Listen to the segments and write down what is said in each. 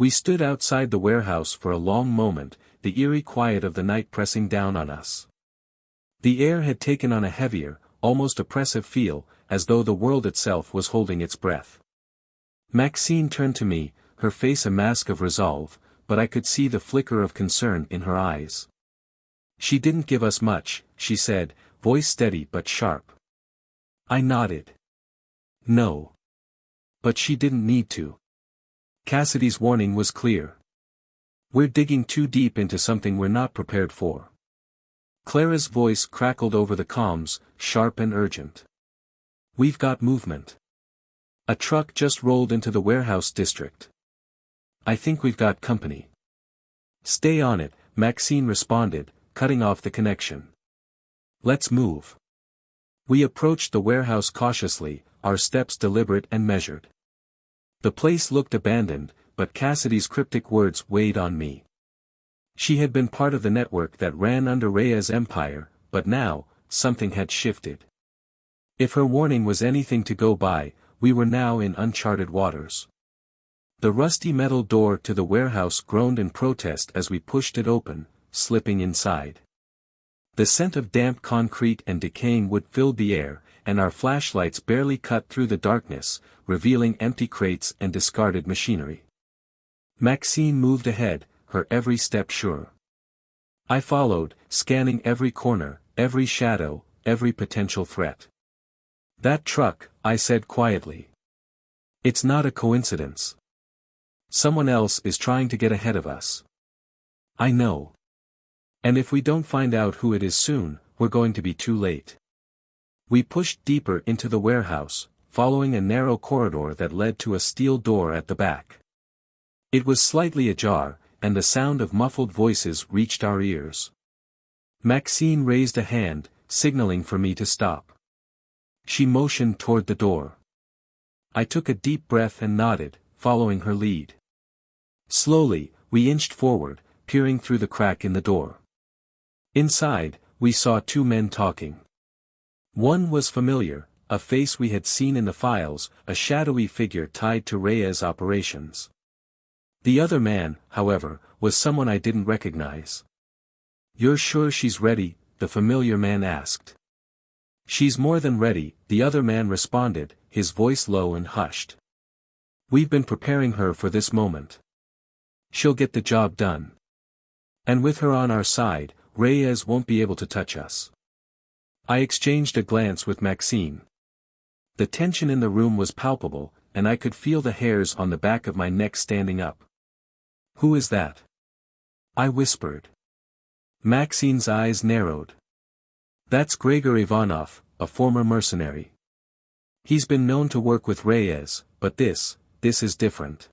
We stood outside the warehouse for a long moment, the eerie quiet of the night pressing down on us. The air had taken on a heavier, almost oppressive feel, as though the world itself was holding its breath. Maxine turned to me, her face a mask of resolve, but I could see the flicker of concern in her eyes. "She didn't give us much," she said, voice steady but sharp. I nodded. "No. But she didn't need to." Cassidy's warning was clear. "We're digging too deep into something we're not prepared for." Clara's voice crackled over the comms, sharp and urgent. "We've got movement. A truck just rolled into the warehouse district. I think we've got company." "Stay on it," Maxine responded, cutting off the connection. "Let's move." We approached the warehouse cautiously, our steps deliberate and measured. The place looked abandoned, but Cassidy's cryptic words weighed on me. She had been part of the network that ran under Reyes' empire, but now, something had shifted. If her warning was anything to go by, we were now in uncharted waters. The rusty metal door to the warehouse groaned in protest as we pushed it open, slipping inside. The scent of damp concrete and decaying wood filled the air, and our flashlights barely cut through the darkness, revealing empty crates and discarded machinery. Maxine moved ahead, her every step sure. I followed, scanning every corner, every shadow, every potential threat. "That truck," I said quietly. "It's not a coincidence. Someone else is trying to get ahead of us." "I know. And if we don't find out who it is soon, we're going to be too late." We pushed deeper into the warehouse, following a narrow corridor that led to a steel door at the back. It was slightly ajar, and the sound of muffled voices reached our ears. Maxine raised a hand, signaling for me to stop. She motioned toward the door. I took a deep breath and nodded, following her lead. Slowly, we inched forward, peering through the crack in the door. Inside, we saw two men talking. One was familiar, a face we had seen in the files, a shadowy figure tied to Reyes' operations. The other man, however, was someone I didn't recognize. "You're sure she's ready?" the familiar man asked. "She's more than ready," the other man responded, his voice low and hushed. "We've been preparing her for this moment. She'll get the job done. And with her on our side, Reyes won't be able to touch us." I exchanged a glance with Maxine. The tension in the room was palpable, and I could feel the hairs on the back of my neck standing up. "Who is that?" I whispered. Maxine's eyes narrowed. "That's Gregor Ivanov, a former mercenary. He's been known to work with Reyes, but this is different.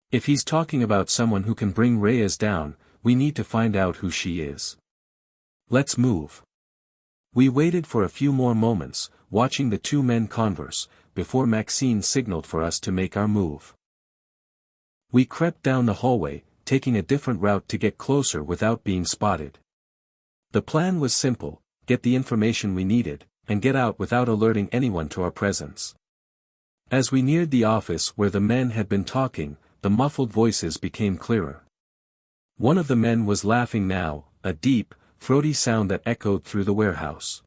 If he's talking about someone who can bring Reyes down, we need to find out who she is. Let's move." We waited for a few more moments, watching the two men converse, before Maxine signaled for us to make our move. We crept down the hallway, taking a different route to get closer without being spotted. The plan was simple: get the information we needed, and get out without alerting anyone to our presence. As we neared the office where the men had been talking, the muffled voices became clearer. One of the men was laughing now, a deep, throaty sound that echoed through the warehouse.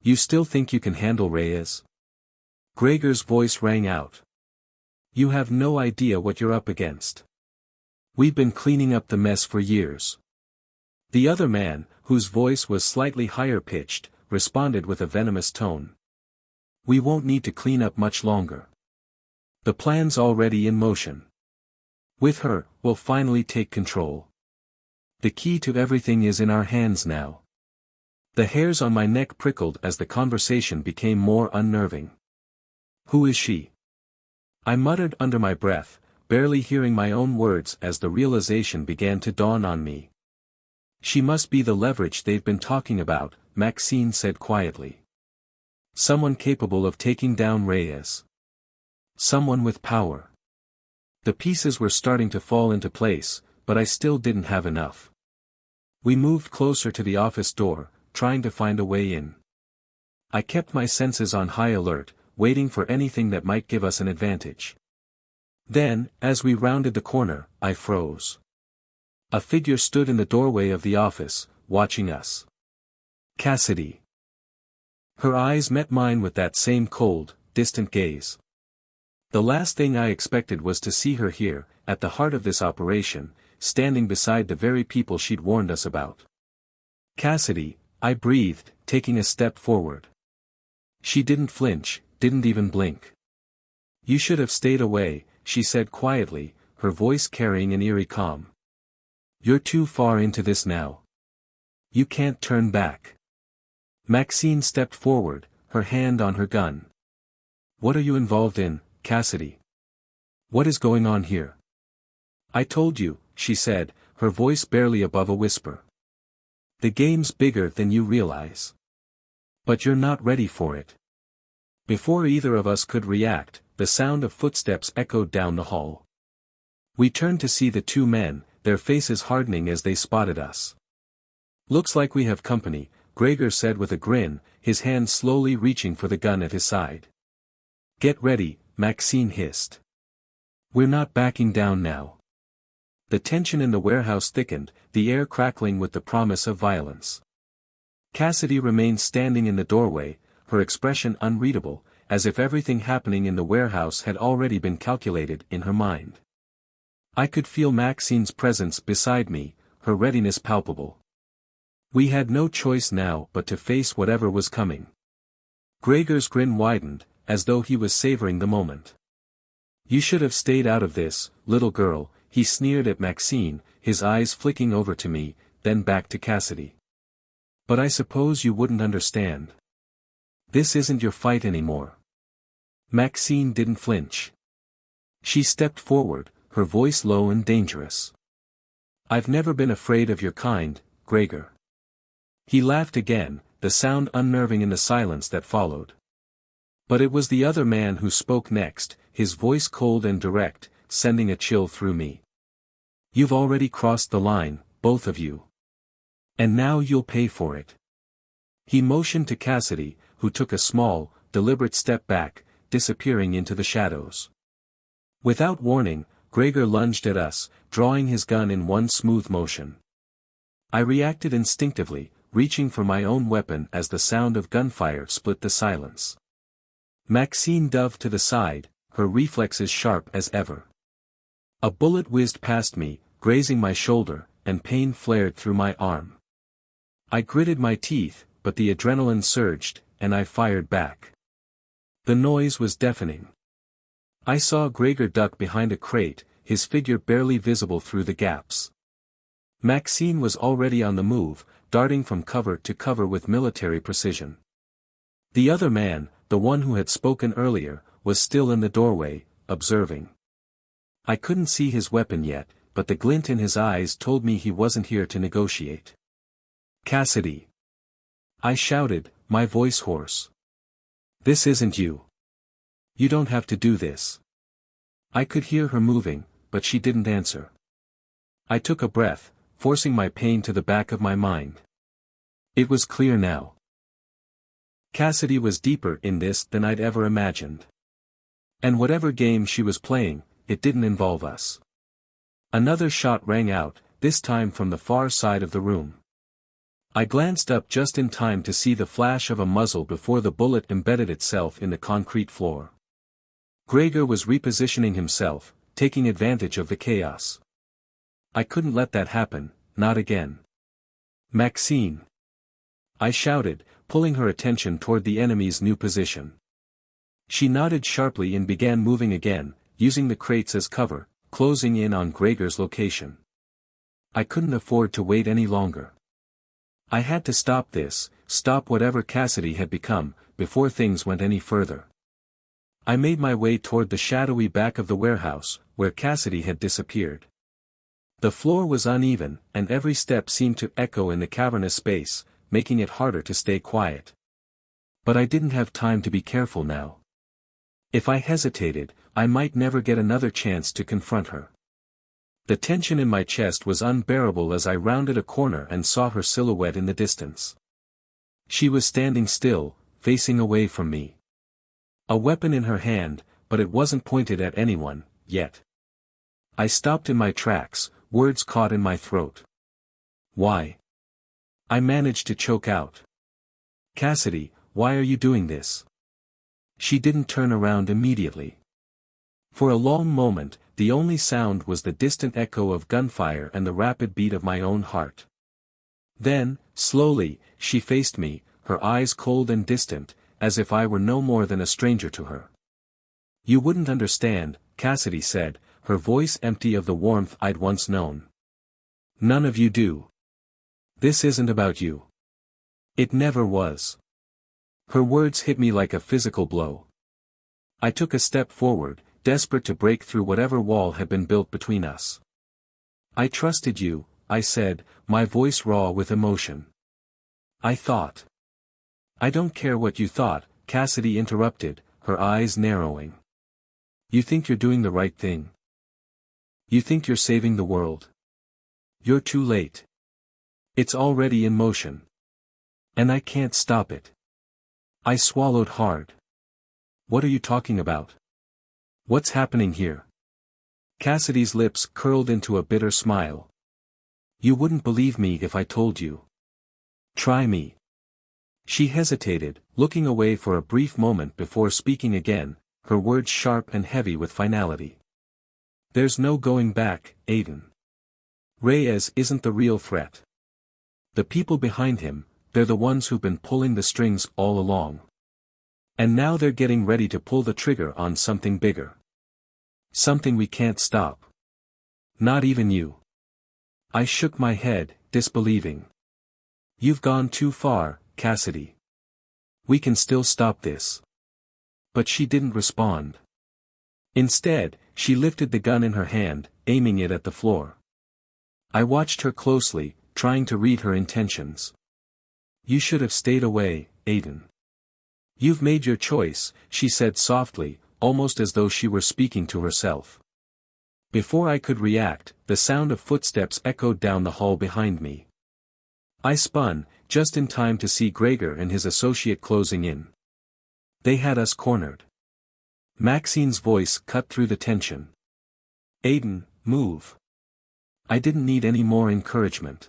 "You still think you can handle Reyes?" Gregor's voice rang out. "You have no idea what you're up against. We've been cleaning up the mess for years." The other man, whose voice was slightly higher pitched, responded with a venomous tone. "We won't need to clean up much longer. The plan's already in motion. With her, we'll finally take control. The key to everything is in our hands now." The hairs on my neck prickled as the conversation became more unnerving. "Who is she?" I muttered under my breath, barely hearing my own words as the realization began to dawn on me. "She must be the leverage they've been talking about," Maxine said quietly. "Someone capable of taking down Reyes. Someone with power." The pieces were starting to fall into place, but I still didn't have enough. We moved closer to the office door, trying to find a way in. I kept my senses on high alert, waiting for anything that might give us an advantage. Then, as we rounded the corner, I froze. A figure stood in the doorway of the office, watching us. Cassidy. Her eyes met mine with that same cold, distant gaze. The last thing I expected was to see her here, at the heart of this operation, standing beside the very people she'd warned us about. Cassidy, I breathed, taking a step forward. She didn't flinch, didn't even blink. You should have stayed away, she said quietly, her voice carrying an eerie calm. You're too far into this now. You can't turn back. Maxine stepped forward, her hand on her gun. What are you involved in, Cassidy? What is going on here? I told you, she said, her voice barely above a whisper. The game's bigger than you realize. But you're not ready for it. Before either of us could react, the sound of footsteps echoed down the hall. We turned to see the two men, their faces hardening as they spotted us. Looks like we have company, Gregor said with a grin, his hand slowly reaching for the gun at his side. Get ready, Maxine hissed. We're not backing down now. The tension in the warehouse thickened, the air crackling with the promise of violence. Cassidy remained standing in the doorway, her expression unreadable, as if everything happening in the warehouse had already been calculated in her mind. I could feel Maxine's presence beside me, her readiness palpable. We had no choice now but to face whatever was coming. Gregor's grin widened, as though he was savoring the moment. You should have stayed out of this, little girl, he sneered at Maxine, his eyes flicking over to me, then back to Cassidy. But I suppose you wouldn't understand. This isn't your fight anymore. Maxine didn't flinch. She stepped forward, her voice low and dangerous. I've never been afraid of your kind, Gregor. He laughed again, the sound unnerving in the silence that followed. But it was the other man who spoke next, his voice cold and direct, sending a chill through me. You've already crossed the line, both of you. And now you'll pay for it. He motioned to Cassidy, who took a small, deliberate step back, disappearing into the shadows. Without warning, Gregor lunged at us, drawing his gun in one smooth motion. I reacted instinctively, reaching for my own weapon as the sound of gunfire split the silence. Maxine dove to the side, her reflexes sharp as ever. A bullet whizzed past me, grazing my shoulder, and pain flared through my arm. I gritted my teeth, but the adrenaline surged, and I fired back. The noise was deafening. I saw Gregor duck behind a crate, his figure barely visible through the gaps. Maxine was already on the move, darting from cover to cover with military precision. The other man, the one who had spoken earlier, was still in the doorway, observing. I couldn't see his weapon yet, but the glint in his eyes told me he wasn't here to negotiate. Cassidy. I shouted, my voice hoarse. This isn't you. You don't have to do this. I could hear her moving, but she didn't answer. I took a breath, forcing my pain to the back of my mind. It was clear now. Cassidy was deeper in this than I'd ever imagined. And whatever game she was playing, it didn't involve us. Another shot rang out, this time from the far side of the room. I glanced up just in time to see the flash of a muzzle before the bullet embedded itself in the concrete floor. Gregor was repositioning himself, taking advantage of the chaos. I couldn't let that happen, not again. Maxine. I shouted, pulling her attention toward the enemy's new position. She nodded sharply and began moving again, using the crates as cover, closing in on Gregor's location. I couldn't afford to wait any longer. I had to stop this, stop whatever Cassidy had become, before things went any further. I made my way toward the shadowy back of the warehouse, where Cassidy had disappeared. The floor was uneven, and every step seemed to echo in the cavernous space, making it harder to stay quiet. But I didn't have time to be careful now. If I hesitated, I might never get another chance to confront her. The tension in my chest was unbearable as I rounded a corner and saw her silhouette in the distance. She was standing still, facing away from me. A weapon in her hand, but it wasn't pointed at anyone, yet. I stopped in my tracks, words caught in my throat. Why? I managed to choke out. Cassidy, why are you doing this? She didn't turn around immediately. For a long moment, the only sound was the distant echo of gunfire and the rapid beat of my own heart. Then, slowly, she faced me, her eyes cold and distant, as if I were no more than a stranger to her. You wouldn't understand, Cassidy said, her voice empty of the warmth I'd once known. None of you do. This isn't about you. It never was. Her words hit me like a physical blow. I took a step forward, desperate to break through whatever wall had been built between us. I trusted you, I said, my voice raw with emotion. I thought. I don't care what you thought, Cassidy interrupted, her eyes narrowing. You think you're doing the right thing. You think you're saving the world. You're too late. It's already in motion. And I can't stop it. I swallowed hard. What are you talking about? What's happening here? Cassidy's lips curled into a bitter smile. You wouldn't believe me if I told you. Try me. She hesitated, looking away for a brief moment before speaking again, her words sharp and heavy with finality. There's no going back, Aiden. Reyes isn't the real threat. The people behind him, they're the ones who've been pulling the strings all along. And now they're getting ready to pull the trigger on something bigger. Something we can't stop. Not even you. I shook my head, disbelieving. You've gone too far, Cassidy. We can still stop this. But she didn't respond. Instead, she lifted the gun in her hand, aiming it at the floor. I watched her closely, trying to read her intentions. You should have stayed away, Aiden. You've made your choice, she said softly, almost as though she were speaking to herself. Before I could react, the sound of footsteps echoed down the hall behind me. I spun, just in time to see Gregor and his associate closing in. They had us cornered. Maxine's voice cut through the tension. Aiden, move. I didn't need any more encouragement.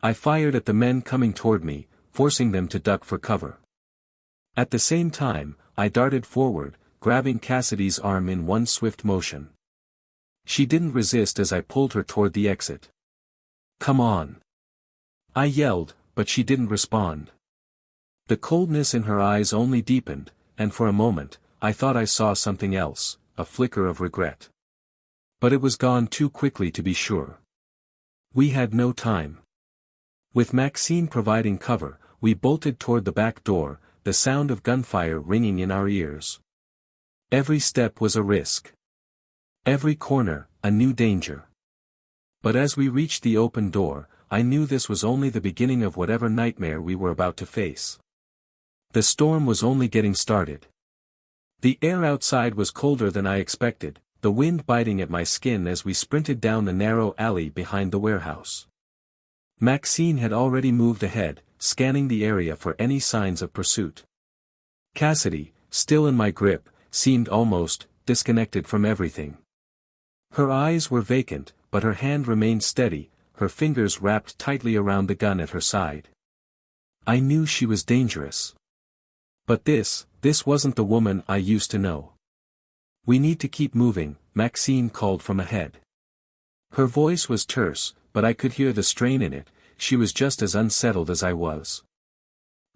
I fired at the men coming toward me, forcing them to duck for cover. At the same time, I darted forward, grabbing Cassidy's arm in one swift motion. She didn't resist as I pulled her toward the exit. Come on. I yelled, but she didn't respond. The coldness in her eyes only deepened, and for a moment, I thought I saw something else, a flicker of regret. But it was gone too quickly to be sure. We had no time. With Maxine providing cover, we bolted toward the back door, the sound of gunfire ringing in our ears. Every step was a risk. Every corner, a new danger. But as we reached the open door, I knew this was only the beginning of whatever nightmare we were about to face. The storm was only getting started. The air outside was colder than I expected, the wind biting at my skin as we sprinted down the narrow alley behind the warehouse. Maxine had already moved ahead, scanning the area for any signs of pursuit. Cassidy, still in my grip, seemed almost disconnected from everything. Her eyes were vacant, but her hand remained steady, her fingers wrapped tightly around the gun at her side. I knew she was dangerous. But this wasn't the woman I used to know. We need to keep moving, Maxine called from ahead. Her voice was terse, but I could hear the strain in it, she was just as unsettled as I was.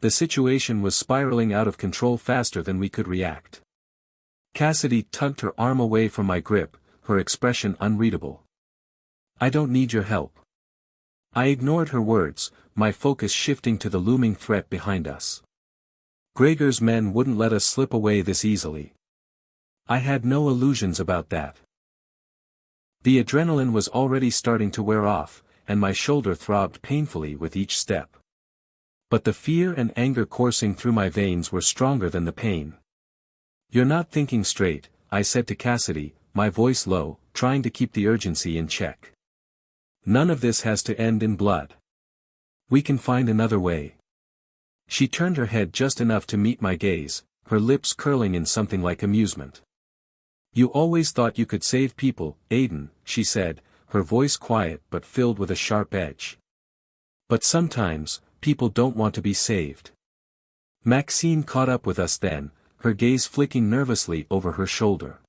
The situation was spiraling out of control faster than we could react. Cassidy tugged her arm away from my grip, her expression unreadable. I don't need your help. I ignored her words, my focus shifting to the looming threat behind us. Gregor's men wouldn't let us slip away this easily. I had no illusions about that. The adrenaline was already starting to wear off, and my shoulder throbbed painfully with each step. But the fear and anger coursing through my veins were stronger than the pain. You're not thinking straight, I said to Cassidy, my voice low, trying to keep the urgency in check. None of this has to end in blood. We can find another way. She turned her head just enough to meet my gaze, her lips curling in something like amusement. You always thought you could save people, Aiden, she said, her voice quiet but filled with a sharp edge. But sometimes, people don't want to be saved. Maxine caught up with us then, her gaze flicking nervously over her shoulder.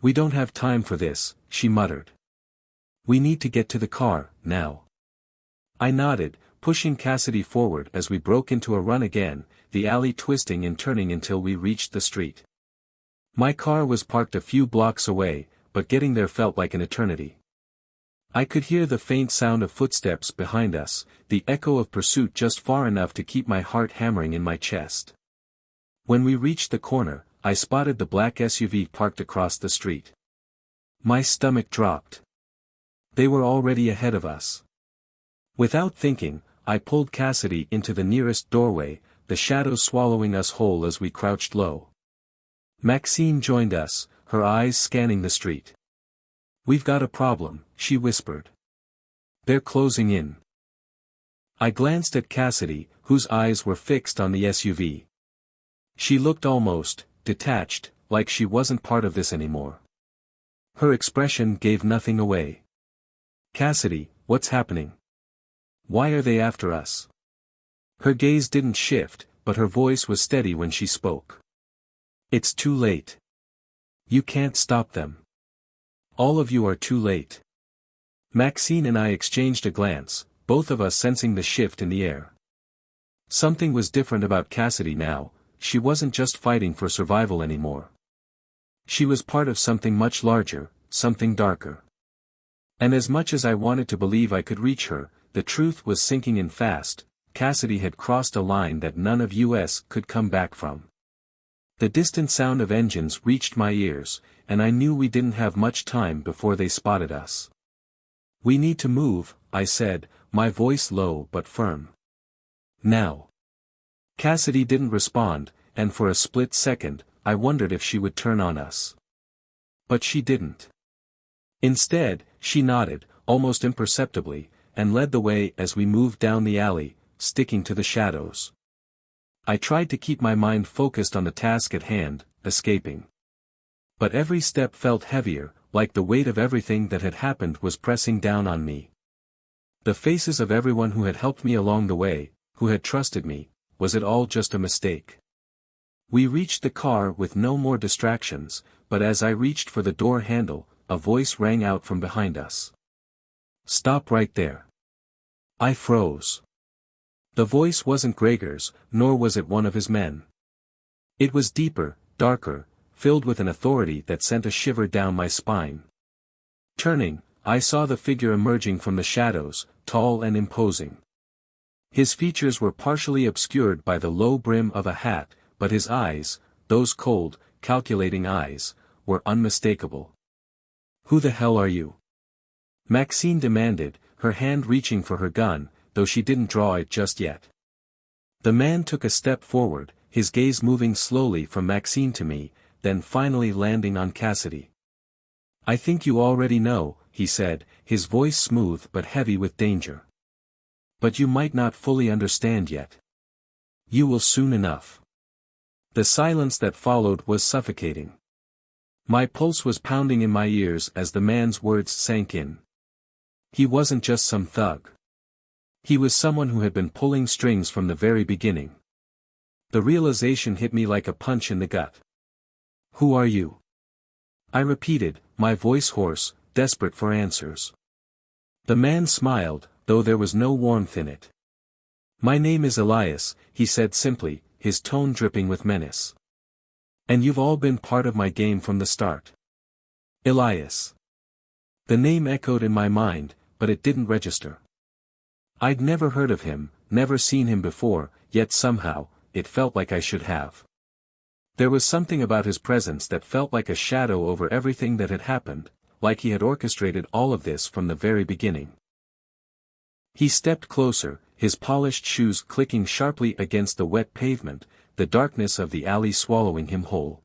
We don't have time for this, she muttered. We need to get to the car, now. I nodded, pushing Cassidy forward as we broke into a run again, the alley twisting and turning until we reached the street. My car was parked a few blocks away, but getting there felt like an eternity. I could hear the faint sound of footsteps behind us, the echo of pursuit just far enough to keep my heart hammering in my chest. When we reached the corner, I spotted the black SUV parked across the street. My stomach dropped. They were already ahead of us. Without thinking, I pulled Cassidy into the nearest doorway, the shadows swallowing us whole as we crouched low. Maxine joined us, her eyes scanning the street. We've got a problem, she whispered. They're closing in. I glanced at Cassidy, whose eyes were fixed on the SUV. She looked almost detached, like she wasn't part of this anymore. Her expression gave nothing away. Cassidy, what's happening? Why are they after us? Her gaze didn't shift, but her voice was steady when she spoke. It's too late. You can't stop them. All of you are too late. Maxine and I exchanged a glance, both of us sensing the shift in the air. Something was different about Cassidy now, she wasn't just fighting for survival anymore. She was part of something much larger, something darker. And as much as I wanted to believe I could reach her, the truth was sinking in fast. Cassidy had crossed a line that none of us could come back from. The distant sound of engines reached my ears, and I knew we didn't have much time before they spotted us. We need to move, I said, my voice low but firm. Now. Cassidy didn't respond, and for a split second, I wondered if she would turn on us. But she didn't. Instead, she nodded, almost imperceptibly, and led the way as we moved down the alley, sticking to the shadows. I tried to keep my mind focused on the task at hand, escaping. But every step felt heavier, like the weight of everything that had happened was pressing down on me. The faces of everyone who had helped me along the way, who had trusted me, was it all just a mistake? We reached the car with no more distractions, but as I reached for the door handle, a voice rang out from behind us. Stop right there. I froze. The voice wasn't Gregor's, nor was it one of his men. It was deeper, darker, filled with an authority that sent a shiver down my spine. Turning, I saw the figure emerging from the shadows, tall and imposing. His features were partially obscured by the low brim of a hat, but his eyes, those cold, calculating eyes, were unmistakable. Who the hell are you? Maxine demanded, her hand reaching for her gun, though she didn't draw it just yet. The man took a step forward, his gaze moving slowly from Maxine to me, then finally landing on Cassidy. I think you already know, he said, his voice smooth but heavy with danger. But you might not fully understand yet. You will soon enough. The silence that followed was suffocating. My pulse was pounding in my ears as the man's words sank in. He wasn't just some thug. He was someone who had been pulling strings from the very beginning. The realization hit me like a punch in the gut. Who are you? I repeated, my voice hoarse, desperate for answers. The man smiled, though there was no warmth in it. My name is Elias, he said simply, his tone dripping with menace. And you've all been part of my game from the start. Elias. The name echoed in my mind, but it didn't register. I'd never heard of him, never seen him before, yet somehow, it felt like I should have. There was something about his presence that felt like a shadow over everything that had happened, like he had orchestrated all of this from the very beginning. He stepped closer, his polished shoes clicking sharply against the wet pavement, the darkness of the alley swallowing him whole.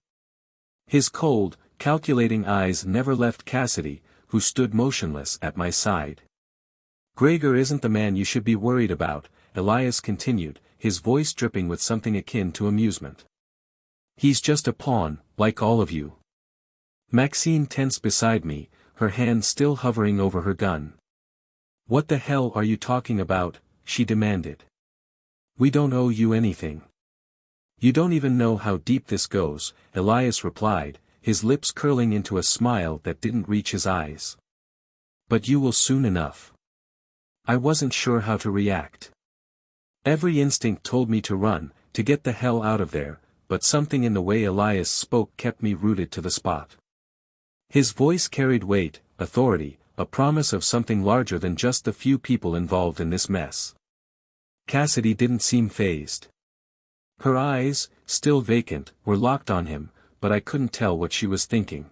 His cold, calculating eyes never left Cassidy, who stood motionless at my side. Gregor isn't the man you should be worried about, Elias continued, his voice dripping with something akin to amusement. He's just a pawn, like all of you. Maxine tensed beside me, her hand still hovering over her gun. "What the hell are you talking about?" she demanded. "We don't owe you anything." "You don't even know how deep this goes," Elias replied, his lips curling into a smile that didn't reach his eyes. "But you will soon enough." I wasn't sure how to react. Every instinct told me to run, to get the hell out of there, but something in the way Elias spoke kept me rooted to the spot. His voice carried weight, authority, a promise of something larger than just the few people involved in this mess. Cassidy didn't seem fazed. Her eyes, still vacant, were locked on him, but I couldn't tell what she was thinking.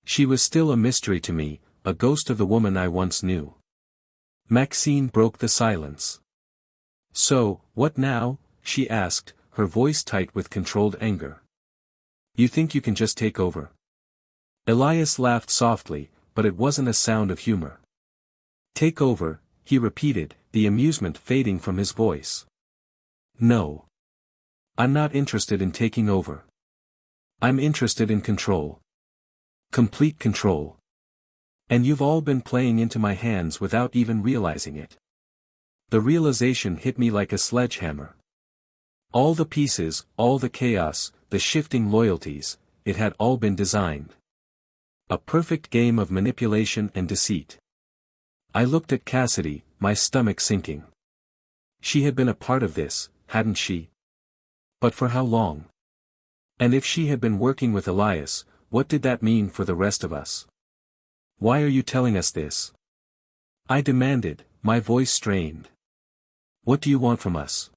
She was still a mystery to me, a ghost of the woman I once knew. Maxine broke the silence. "So, what now?" she asked, her voice tight with controlled anger. "You think you can just take over?" Elias laughed softly, but it wasn't a sound of humor. "Take over," he repeated, the amusement fading from his voice. "No. I'm not interested in taking over. I'm interested in control. Complete control. And you've all been playing into my hands without even realizing it." The realization hit me like a sledgehammer. All the pieces, all the chaos, the shifting loyalties, it had all been designed. A perfect game of manipulation and deceit. I looked at Cassidy, my stomach sinking. She had been a part of this, hadn't she? But for how long? And if she had been working with Elias, what did that mean for the rest of us? "Why are you telling us this?" I demanded, my voice strained. "What do you want from us?"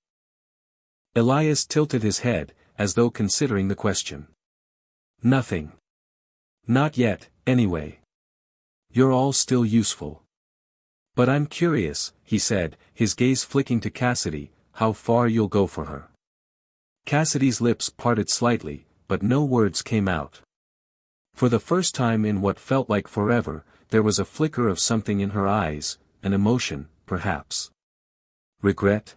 Elias tilted his head, as though considering the question. "Nothing. Not yet, anyway. You're all still useful. But I'm curious," he said, his gaze flicking to Cassidy, "how far you'll go for her." Cassidy's lips parted slightly, but no words came out. For the first time in what felt like forever, there was a flicker of something in her eyes, an emotion, perhaps. Regret?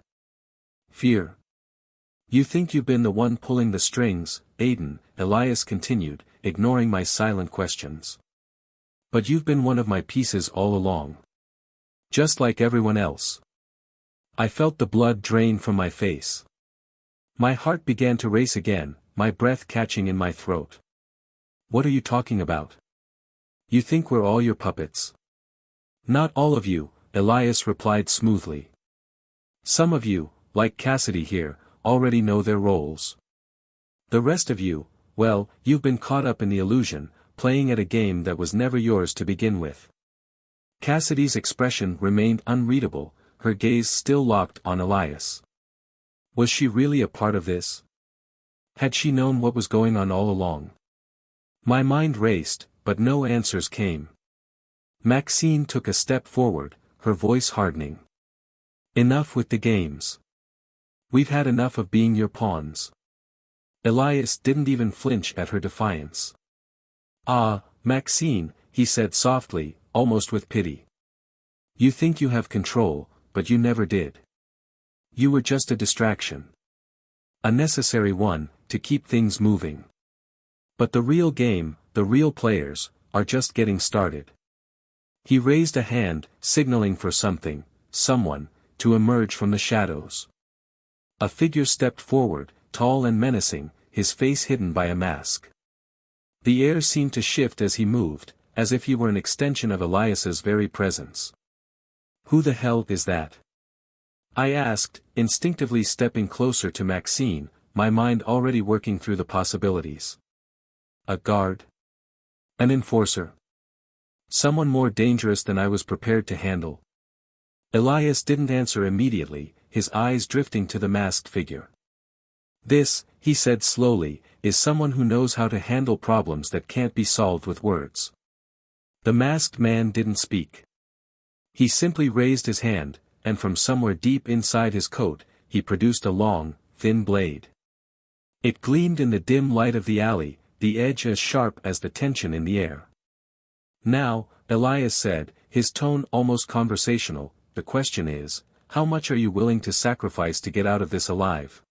Fear? "You think you've been the one pulling the strings, Aiden," Elias continued, ignoring my silent questions. "But you've been one of my pieces all along. Just like everyone else." I felt the blood drain from my face. My heart began to race again, my breath catching in my throat. "What are you talking about? You think we're all your puppets?" "Not all of you," Elias replied smoothly. "Some of you, like Cassidy here, already know their roles. The rest of you, well, you've been caught up in the illusion, playing at a game that was never yours to begin with." Cassidy's expression remained unreadable, her gaze still locked on Elias. Was she really a part of this? Had she known what was going on all along? My mind raced, but no answers came. Maxine took a step forward, her voice hardening. "Enough with the games. We've had enough of being your pawns." Elias didn't even flinch at her defiance. "Ah, Maxine," he said softly, almost with pity. "You think you have control, but you never did. You were just a distraction. A necessary one, to keep things moving. But the real game, the real players, are just getting started." He raised a hand, signaling for something, someone, to emerge from the shadows. A figure stepped forward, tall and menacing, his face hidden by a mask. The air seemed to shift as he moved, as if he were an extension of Elias's very presence. "Who the hell is that?" I asked, instinctively stepping closer to Maxine, my mind already working through the possibilities. A guard? An enforcer? Someone more dangerous than I was prepared to handle? Elias didn't answer immediately, his eyes drifting to the masked figure. "This," he said slowly, "is someone who knows how to handle problems that can't be solved with words." The masked man didn't speak. He simply raised his hand, and from somewhere deep inside his coat, he produced a long, thin blade. It gleamed in the dim light of the alley, the edge as sharp as the tension in the air. "Now," Elias said, his tone almost conversational, "the question is, how much are you willing to sacrifice to get out of this alive?"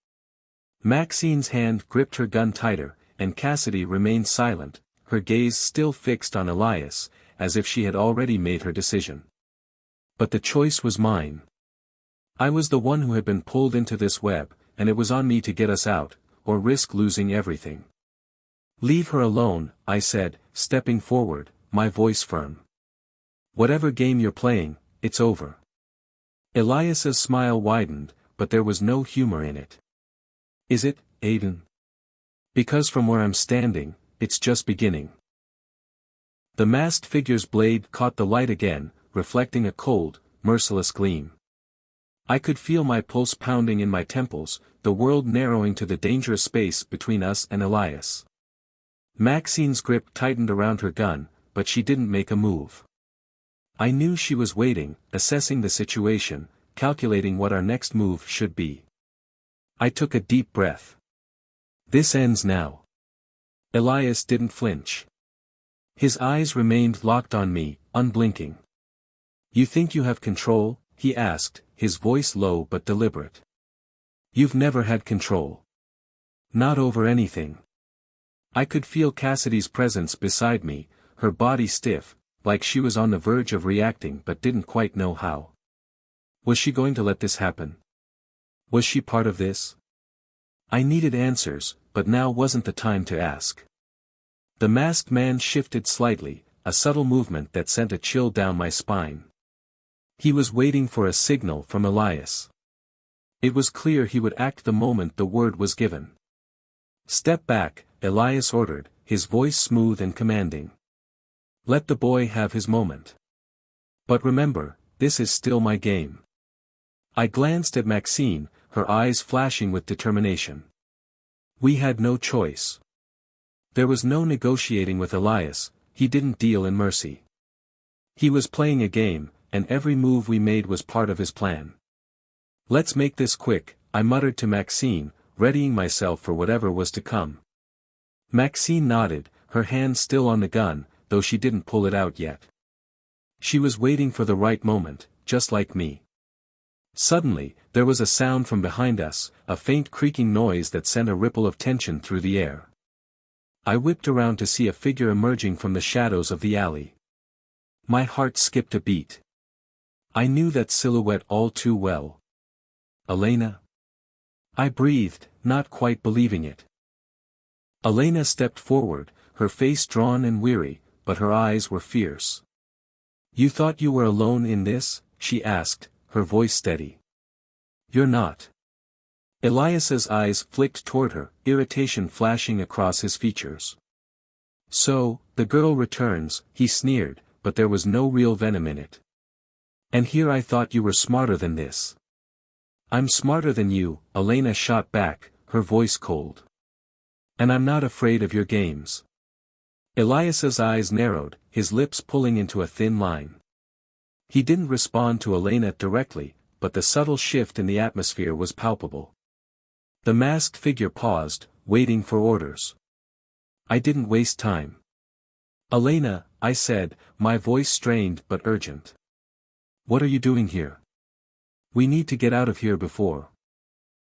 Maxine's hand gripped her gun tighter, and Cassidy remained silent, her gaze still fixed on Elias, as if she had already made her decision. But the choice was mine. I was the one who had been pulled into this web, and it was on me to get us out, or risk losing everything. "Leave her alone," I said, stepping forward, my voice firm. "Whatever game you're playing, it's over." Elias's smile widened, but there was no humor in it. "Is it, Aiden? Because from where I'm standing, it's just beginning." The masked figure's blade caught the light again, reflecting a cold, merciless gleam. I could feel my pulse pounding in my temples, the world narrowing to the dangerous space between us and Elias. Maxine's grip tightened around her gun, but she didn't make a move. I knew she was waiting, assessing the situation, calculating what our next move should be. I took a deep breath. This ends now. Elias didn't flinch. His eyes remained locked on me, unblinking. "You think you have control?" he asked, his voice low but deliberate. "You've never had control. Not over anything." I could feel Cassidy's presence beside me, her body stiff, like she was on the verge of reacting but didn't quite know how. Was she going to let this happen? Was she part of this? I needed answers, but now wasn't the time to ask. The masked man shifted slightly, a subtle movement that sent a chill down my spine. He was waiting for a signal from Elias. It was clear he would act the moment the word was given. "Step back," Elias ordered, his voice smooth and commanding. "Let the boy have his moment. But remember, this is still my game." I glanced at Maxine, her eyes flashing with determination. We had no choice. There was no negotiating with Elias, he didn't deal in mercy. He was playing a game, and every move we made was part of his plan. "Let's make this quick," I muttered to Maxine, readying myself for whatever was to come. Maxine nodded, her hand still on the gun, though she didn't pull it out yet. She was waiting for the right moment, just like me. Suddenly, there was a sound from behind us, a faint creaking noise that sent a ripple of tension through the air. I whipped around to see a figure emerging from the shadows of the alley. My heart skipped a beat. I knew that silhouette all too well. "Elena?" I breathed, not quite believing it. Elena stepped forward, her face drawn and weary, but her eyes were fierce. "You thought you were alone in this?" she asked, her voice steady. "You're not." Elias's eyes flicked toward her, irritation flashing across his features. "So, the girl returns," he sneered, but there was no real venom in it. "And here I thought you were smarter than this." "I'm smarter than you," Elena shot back, her voice cold. "And I'm not afraid of your games." Elias's eyes narrowed, his lips pulling into a thin line. He didn't respond to Elena directly, but the subtle shift in the atmosphere was palpable. The masked figure paused, waiting for orders. I didn't waste time. "Elena," I said, my voice strained but urgent. "What are you doing here? We need to get out of here before."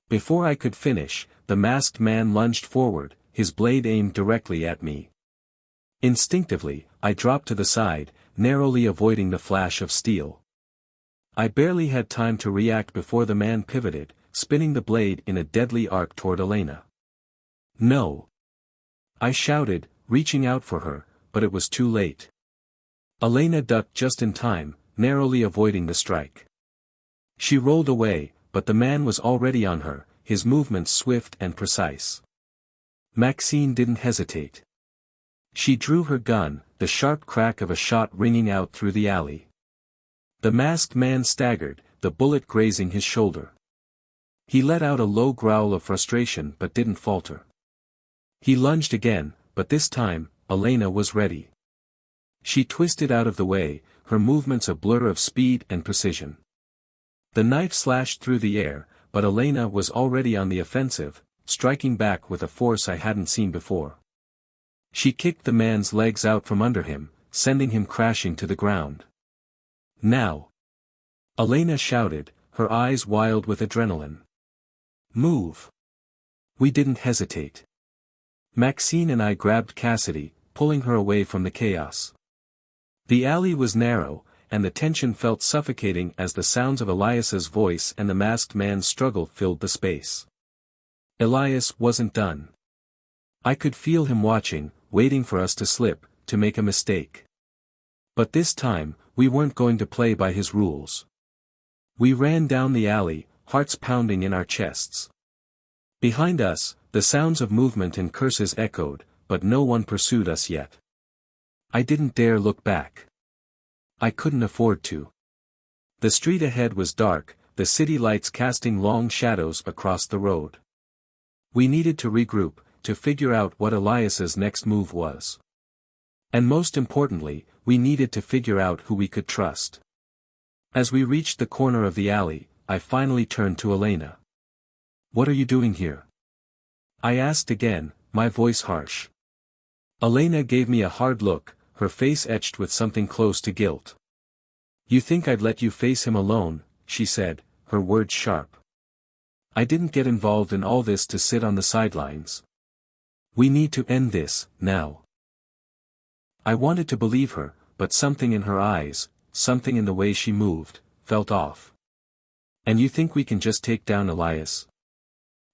Before I could finish, the masked man lunged forward, his blade aimed directly at me. Instinctively, I dropped to the side, narrowly avoiding the flash of steel. I barely had time to react before the man pivoted, spinning the blade in a deadly arc toward Elena. "No!" I shouted, reaching out for her, but it was too late. Elena ducked just in time, narrowly avoiding the strike. She rolled away, but the man was already on her, his movements swift and precise. Maxine didn't hesitate. She drew her gun, the sharp crack of a shot ringing out through the alley. The masked man staggered, the bullet grazing his shoulder. He let out a low growl of frustration but didn't falter. He lunged again, but this time, Elena was ready. She twisted out of the way, her movements a blur of speed and precision. The knife slashed through the air, but Elena was already on the offensive, striking back with a force I hadn't seen before. She kicked the man's legs out from under him, sending him crashing to the ground. "Now!" Elena shouted, her eyes wild with adrenaline. "Move!" We didn't hesitate. Maxine and I grabbed Cassidy, pulling her away from the chaos. The alley was narrow, and the tension felt suffocating as the sounds of Elias's voice and the masked man's struggle filled the space. Elias wasn't done. I could feel him watching, waiting for us to slip, to make a mistake. But this time, we weren't going to play by his rules. We ran down the alley, hearts pounding in our chests. Behind us, the sounds of movement and curses echoed, but no one pursued us yet. I didn't dare look back. I couldn't afford to. The street ahead was dark, the city lights casting long shadows across the road. We needed to regroup, to figure out what Elias's next move was. And most importantly, we needed to figure out who we could trust. As we reached the corner of the alley, I finally turned to Elena. "What are you doing here?" I asked again, my voice harsh. Elena gave me a hard look, her face etched with something close to guilt. "You think I'd let you face him alone," she said, her words sharp. "I didn't get involved in all this to sit on the sidelines. We need to end this, now." I wanted to believe her, but something in her eyes, something in the way she moved, felt off. "And you think we can just take down Elias?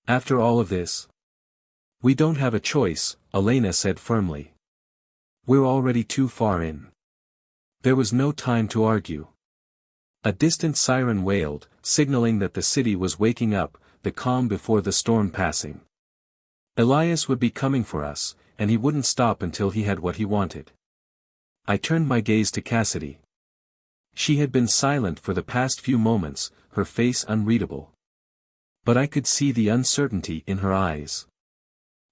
After all of this?" "We don't have a choice," Elena said firmly. "We're already too far in." There was no time to argue. A distant siren wailed, signaling that the city was waking up, the calm before the storm passing. Elias would be coming for us, and he wouldn't stop until he had what he wanted. I turned my gaze to Cassidy. She had been silent for the past few moments, her face unreadable. But I could see the uncertainty in her eyes.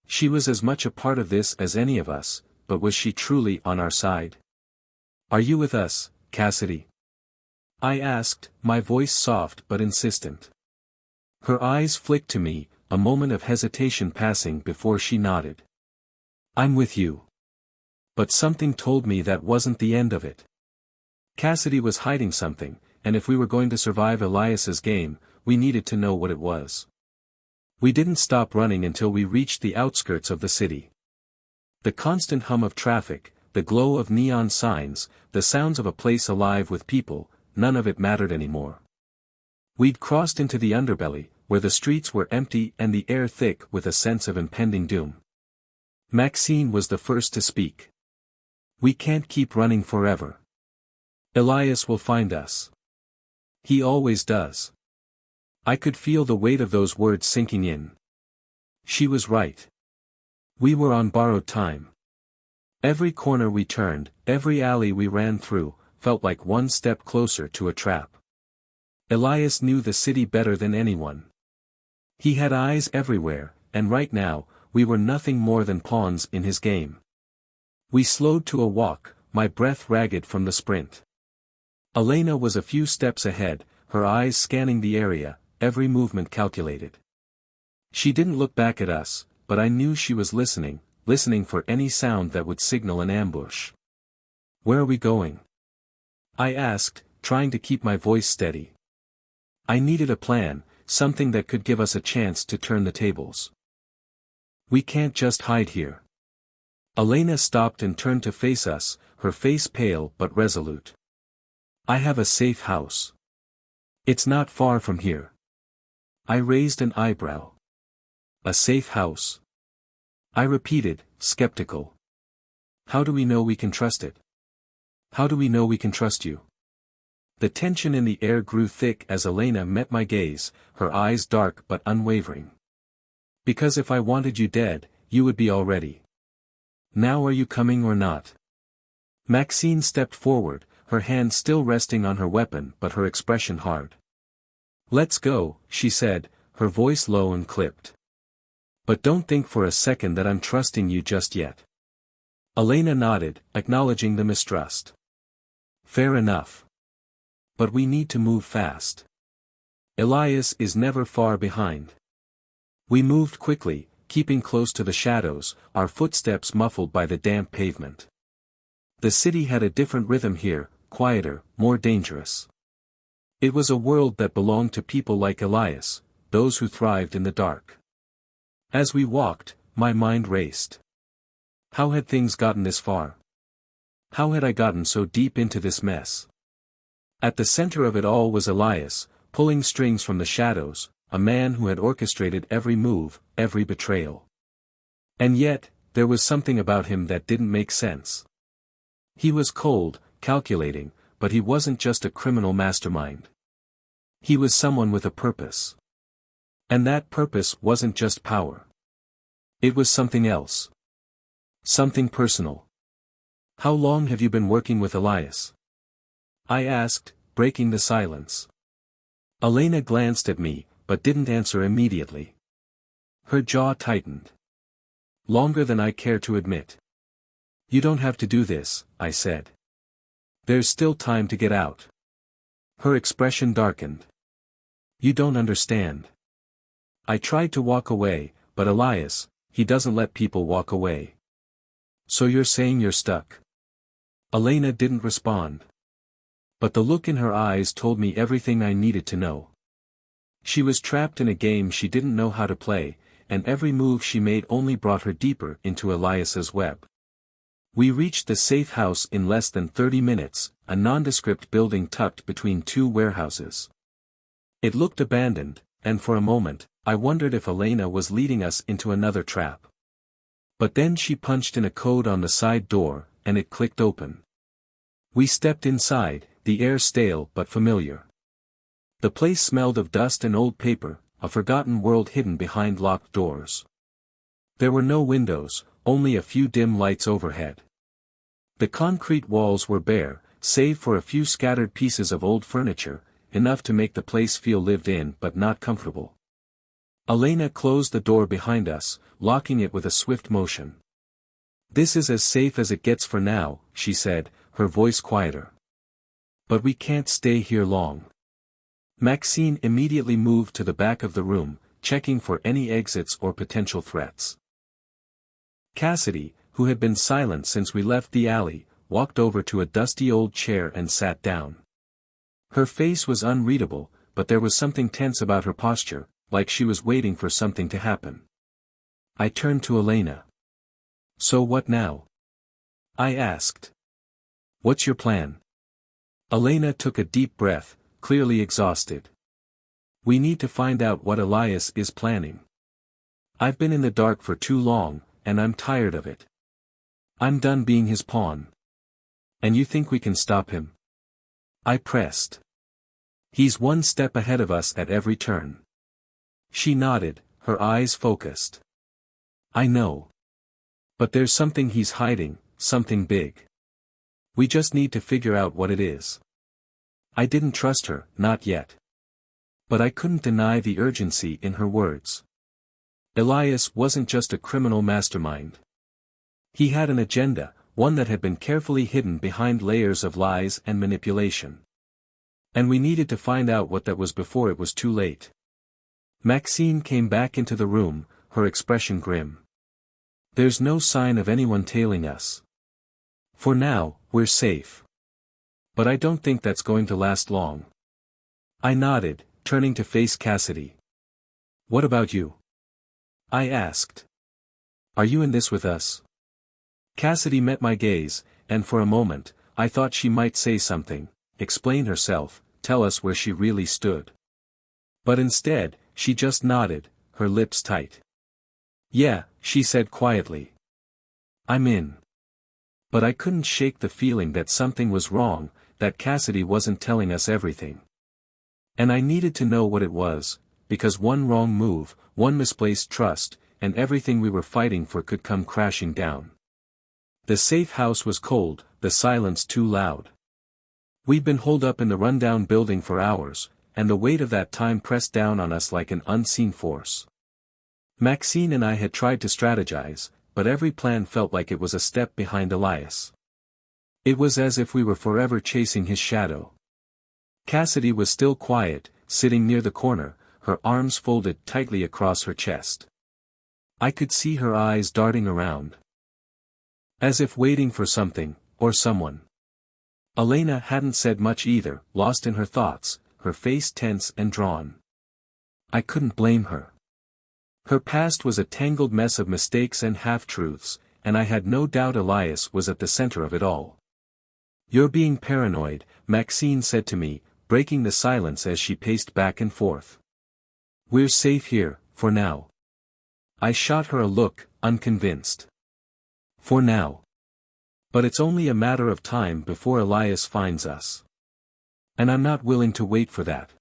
She was as much a part of this as any of us, but was she truly on our side? "Are you with us, Cassidy?" I asked, my voice soft but insistent. Her eyes flicked to me, a moment of hesitation passing before she nodded. "I'm with you." But something told me that wasn't the end of it. Cassidy was hiding something, and if we were going to survive Elias's game, we needed to know what it was. We didn't stop running until we reached the outskirts of the city. The constant hum of traffic, the glow of neon signs, the sounds of a place alive with people, none of it mattered anymore. We'd crossed into the underbelly, where the streets were empty and the air thick with a sense of impending doom. Maxine was the first to speak. "We can't keep running forever. Elias will find us. He always does." I could feel the weight of those words sinking in. She was right. We were on borrowed time. Every corner we turned, every alley we ran through, felt like one step closer to a trap. Elias knew the city better than anyone. He had eyes everywhere, and right now, we were nothing more than pawns in his game. We slowed to a walk, my breath ragged from the sprint. Elena was a few steps ahead, her eyes scanning the area, every movement calculated. She didn't look back at us, but I knew she was listening for any sound that would signal an ambush. "Where are we going?" I asked, trying to keep my voice steady. I needed a plan, something that could give us a chance to turn the tables. "We can't just hide here." Elena stopped and turned to face us, her face pale but resolute. "I have a safe house. It's not far from here." I raised an eyebrow. "A safe house?" I repeated, skeptical. "How do we know we can trust it? How do we know we can trust you?" The tension in the air grew thick as Elena met my gaze, her eyes dark but unwavering. "Because if I wanted you dead, you would be already. Now are you coming or not?" Maxine stepped forward, her hand still resting on her weapon but her expression hard. "Let's go," she said, her voice low and clipped. "But don't think for a second that I'm trusting you just yet." Elena nodded, acknowledging the mistrust. "Fair enough. But we need to move fast. Elias is never far behind." We moved quickly, keeping close to the shadows, our footsteps muffled by the damp pavement. The city had a different rhythm here, quieter, more dangerous. It was a world that belonged to people like Elias, those who thrived in the dark. As we walked, my mind raced. How had things gotten this far? How had I gotten so deep into this mess? At the center of it all was Elias, pulling strings from the shadows, a man who had orchestrated every move, every betrayal. And yet, there was something about him that didn't make sense. He was cold, calculating, but he wasn't just a criminal mastermind. He was someone with a purpose. And that purpose wasn't just power. It was something else. Something personal. How long have you been working with Elias? I asked, breaking the silence. Elena glanced at me, but didn't answer immediately. Her jaw tightened. Longer than I care to admit. You don't have to do this, I said. There's still time to get out. Her expression darkened. You don't understand. I tried to walk away, but Elias, he doesn't let people walk away. So you're saying you're stuck? Elena didn't respond. But the look in her eyes told me everything I needed to know. She was trapped in a game she didn't know how to play, and every move she made only brought her deeper into Elias's web. We reached the safe house in less than 30 minutes, a nondescript building tucked between two warehouses. It looked abandoned, and for a moment, I wondered if Elena was leading us into another trap. But then she punched in a code on the side door, and it clicked open. We stepped inside, the air stale but familiar. The place smelled of dust and old paper, a forgotten world hidden behind locked doors. There were no windows, only a few dim lights overhead. The concrete walls were bare, save for a few scattered pieces of old furniture, enough to make the place feel lived in but not comfortable. Elena closed the door behind us, locking it with a swift motion. This is as safe as it gets for now, she said, her voice quieter. But we can't stay here long. Maxine immediately moved to the back of the room, checking for any exits or potential threats. Cassidy, who had been silent since we left the alley, walked over to a dusty old chair and sat down. Her face was unreadable, but there was something tense about her posture, like she was waiting for something to happen. I turned to Elena. So what now? I asked. What's your plan? Elena took a deep breath, clearly exhausted. We need to find out what Elias is planning. I've been in the dark for too long, and I'm tired of it. I'm done being his pawn. And you think we can stop him? I pressed. He's one step ahead of us at every turn. She nodded, her eyes focused. I know. But there's something he's hiding, something big. We just need to figure out what it is. I didn't trust her, not yet. But I couldn't deny the urgency in her words. Elias wasn't just a criminal mastermind. He had an agenda, one that had been carefully hidden behind layers of lies and manipulation. And we needed to find out what that was before it was too late. Maxine came back into the room, her expression grim. There's no sign of anyone tailing us. For now, we're safe. But I don't think that's going to last long. I nodded, turning to face Cassidy. What about you? I asked. Are you in this with us? Cassidy met my gaze, and for a moment, I thought she might say something, explain herself, tell us where she really stood. But instead, she just nodded, her lips tight. Yeah, she said quietly. I'm in. But I couldn't shake the feeling that something was wrong, that Cassidy wasn't telling us everything. And I needed to know what it was, because one wrong move, one misplaced trust, and everything we were fighting for could come crashing down. The safe house was cold, the silence too loud. We'd been holed up in the rundown building for hours, and the weight of that time pressed down on us like an unseen force. Maxine and I had tried to strategize, but every plan felt like it was a step behind Elias. It was as if we were forever chasing his shadow. Cassidy was still quiet, sitting near the corner, her arms folded tightly across her chest. I could see her eyes darting around. As if waiting for something, or someone. Elena hadn't said much either, lost in her thoughts, her face tense and drawn. I couldn't blame her. Her past was a tangled mess of mistakes and half-truths, and I had no doubt Elias was at the center of it all. "You're being paranoid," Maxine said to me, breaking the silence as she paced back and forth. "We're safe here, for now." I shot her a look, unconvinced. "For now. But it's only a matter of time before Elias finds us. And I'm not willing to wait for that."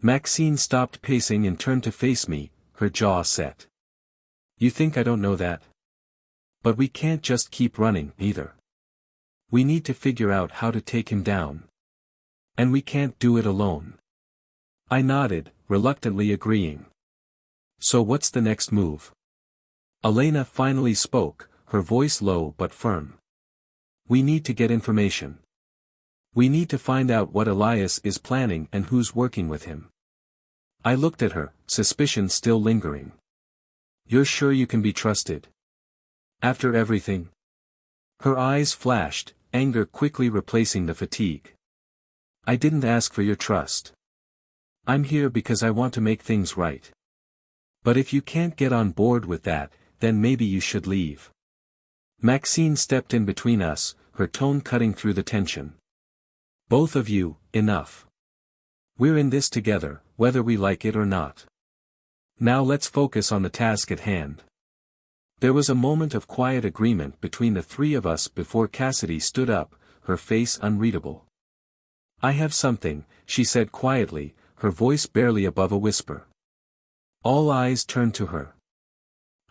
Maxine stopped pacing and turned to face me, her jaw set. "You think I don't know that? But we can't just keep running, either. We need to figure out how to take him down. And we can't do it alone." I nodded, reluctantly agreeing. "So what's the next move?" Elena finally spoke, her voice low but firm. "We need to get information. We need to find out what Elias is planning and who's working with him." I looked at her, suspicion still lingering. "You're sure you can be trusted? After everything?" Her eyes flashed, anger quickly replacing the fatigue. "I didn't ask for your trust. I'm here because I want to make things right. But if you can't get on board with that, then maybe you should leave." Maxine stepped in between us, her tone cutting through the tension. "Both of you, enough. We're in this together, whether we like it or not. Now let's focus on the task at hand." There was a moment of quiet agreement between the three of us before Cassidy stood up, her face unreadable. "I have something," she said quietly, her voice barely above a whisper. All eyes turned to her.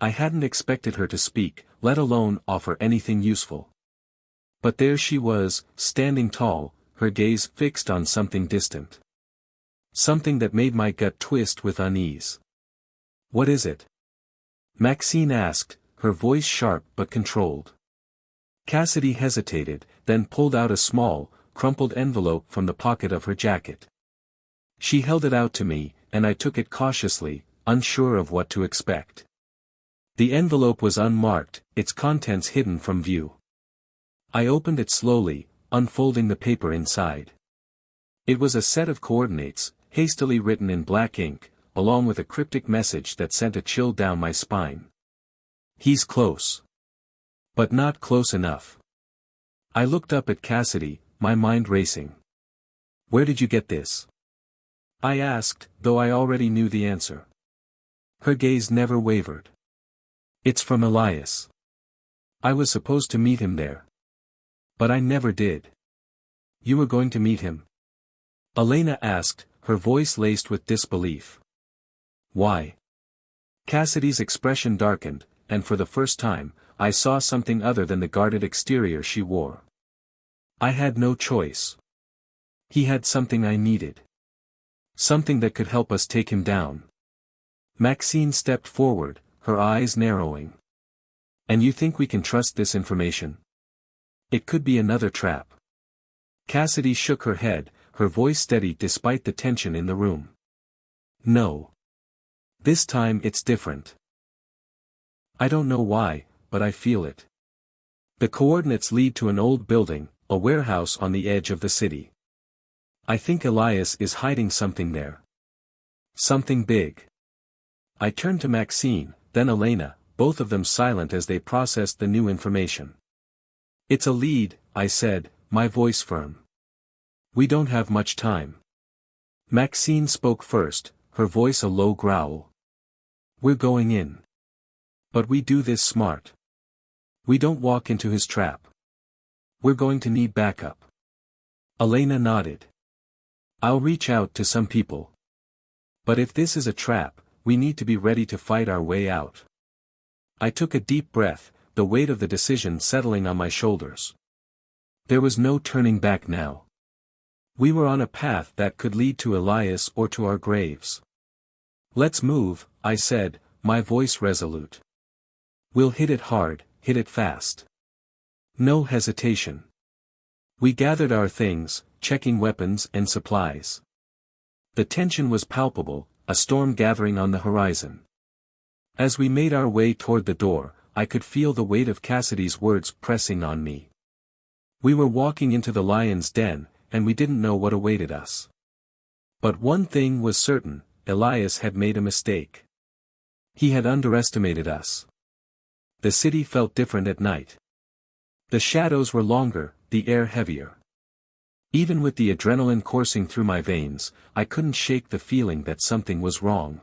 I hadn't expected her to speak, let alone offer anything useful. But there she was, standing tall, her gaze fixed on something distant. Something that made my gut twist with unease. "What is it?" Maxine asked, her voice sharp but controlled. Cassidy hesitated, then pulled out a small, crumpled envelope from the pocket of her jacket. She held it out to me, and I took it cautiously, unsure of what to expect. The envelope was unmarked, its contents hidden from view. I opened it slowly, unfolding the paper inside. It was a set of coordinates, hastily written in black ink, along with a cryptic message that sent a chill down my spine. "He's close. But not close enough." I looked up at Cassidy, my mind racing. "Where did you get this?" I asked, though I already knew the answer. Her gaze never wavered. "It's from Elias. I was supposed to meet him there. But I never did." "You were going to meet him?" Elena asked, her voice laced with disbelief. "Why?" Cassidy's expression darkened, and for the first time, I saw something other than the guarded exterior she wore. "I had no choice. He had something I needed. Something that could help us take him down." Maxine stepped forward, her eyes narrowing. "And you think we can trust this information? It could be another trap." Cassidy shook her head, her voice steady despite the tension in the room. "No. This time it's different. I don't know why, but I feel it. The coordinates lead to an old building, a warehouse on the edge of the city. I think Elias is hiding something there. Something big." I turned to Maxine, then Elena, both of them silent as they processed the new information. "It's a lead," I said, my voice firm. "We don't have much time." Maxine spoke first, her voice a low growl. "We're going in. But we do this smart. We don't walk into his trap. We're going to need backup." Elena nodded. "I'll reach out to some people. But if this is a trap, we need to be ready to fight our way out." I took a deep breath, the weight of the decision settling on my shoulders. There was no turning back now. We were on a path that could lead to Elias or to our graves. "Let's move," I said, my voice resolute. "We'll hit it hard, hit it fast. No hesitation." We gathered our things, checking weapons and supplies. The tension was palpable, a storm gathering on the horizon. As we made our way toward the door, I could feel the weight of Cassidy's words pressing on me. We were walking into the lion's den, and we didn't know what awaited us. But one thing was certain, Elias had made a mistake. He had underestimated us. The city felt different at night. The shadows were longer, the air heavier. Even with the adrenaline coursing through my veins, I couldn't shake the feeling that something was wrong.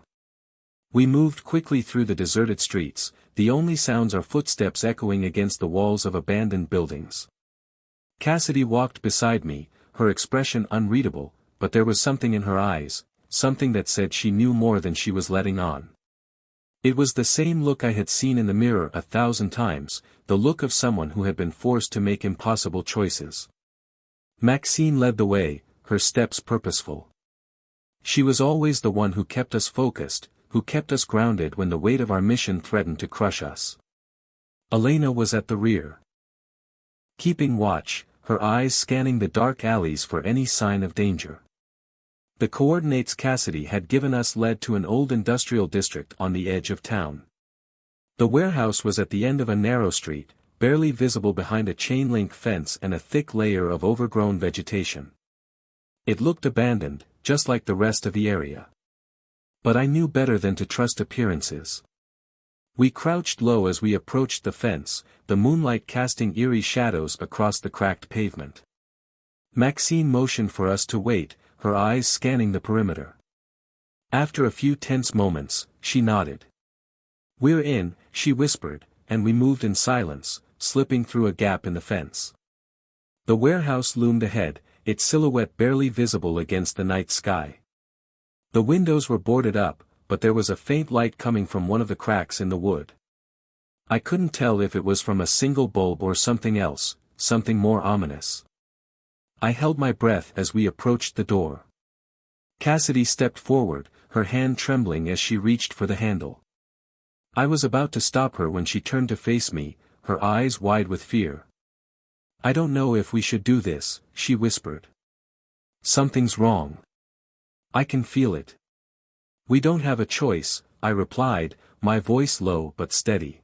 We moved quickly through the deserted streets, the only sounds are footsteps echoing against the walls of abandoned buildings. Cassidy walked beside me, her expression unreadable, but there was something in her eyes, something that said she knew more than she was letting on. It was the same look I had seen in the mirror 1,000 times, the look of someone who had been forced to make impossible choices. Maxine led the way, her steps purposeful. She was always the one who kept us focused, who kept us grounded when the weight of our mission threatened to crush us. Elena was at the rear, keeping watch, her eyes scanning the dark alleys for any sign of danger. The coordinates Cassidy had given us led to an old industrial district on the edge of town. The warehouse was at the end of a narrow street, barely visible behind a chain-link fence and a thick layer of overgrown vegetation. It looked abandoned, just like the rest of the area. But I knew better than to trust appearances. We crouched low as we approached the fence, the moonlight casting eerie shadows across the cracked pavement. Maxine motioned for us to wait, her eyes scanning the perimeter. After a few tense moments, she nodded. "We're in," she whispered, and we moved in silence, slipping through a gap in the fence. The warehouse loomed ahead, its silhouette barely visible against the night sky. The windows were boarded up, but there was a faint light coming from one of the cracks in the wood. I couldn't tell if it was from a single bulb or something else, something more ominous. I held my breath as we approached the door. Cassidy stepped forward, her hand trembling as she reached for the handle. I was about to stop her when she turned to face me, her eyes wide with fear. "I don't know if we should do this," she whispered. "Something's wrong. I can feel it." "We don't have a choice," I replied, my voice low but steady.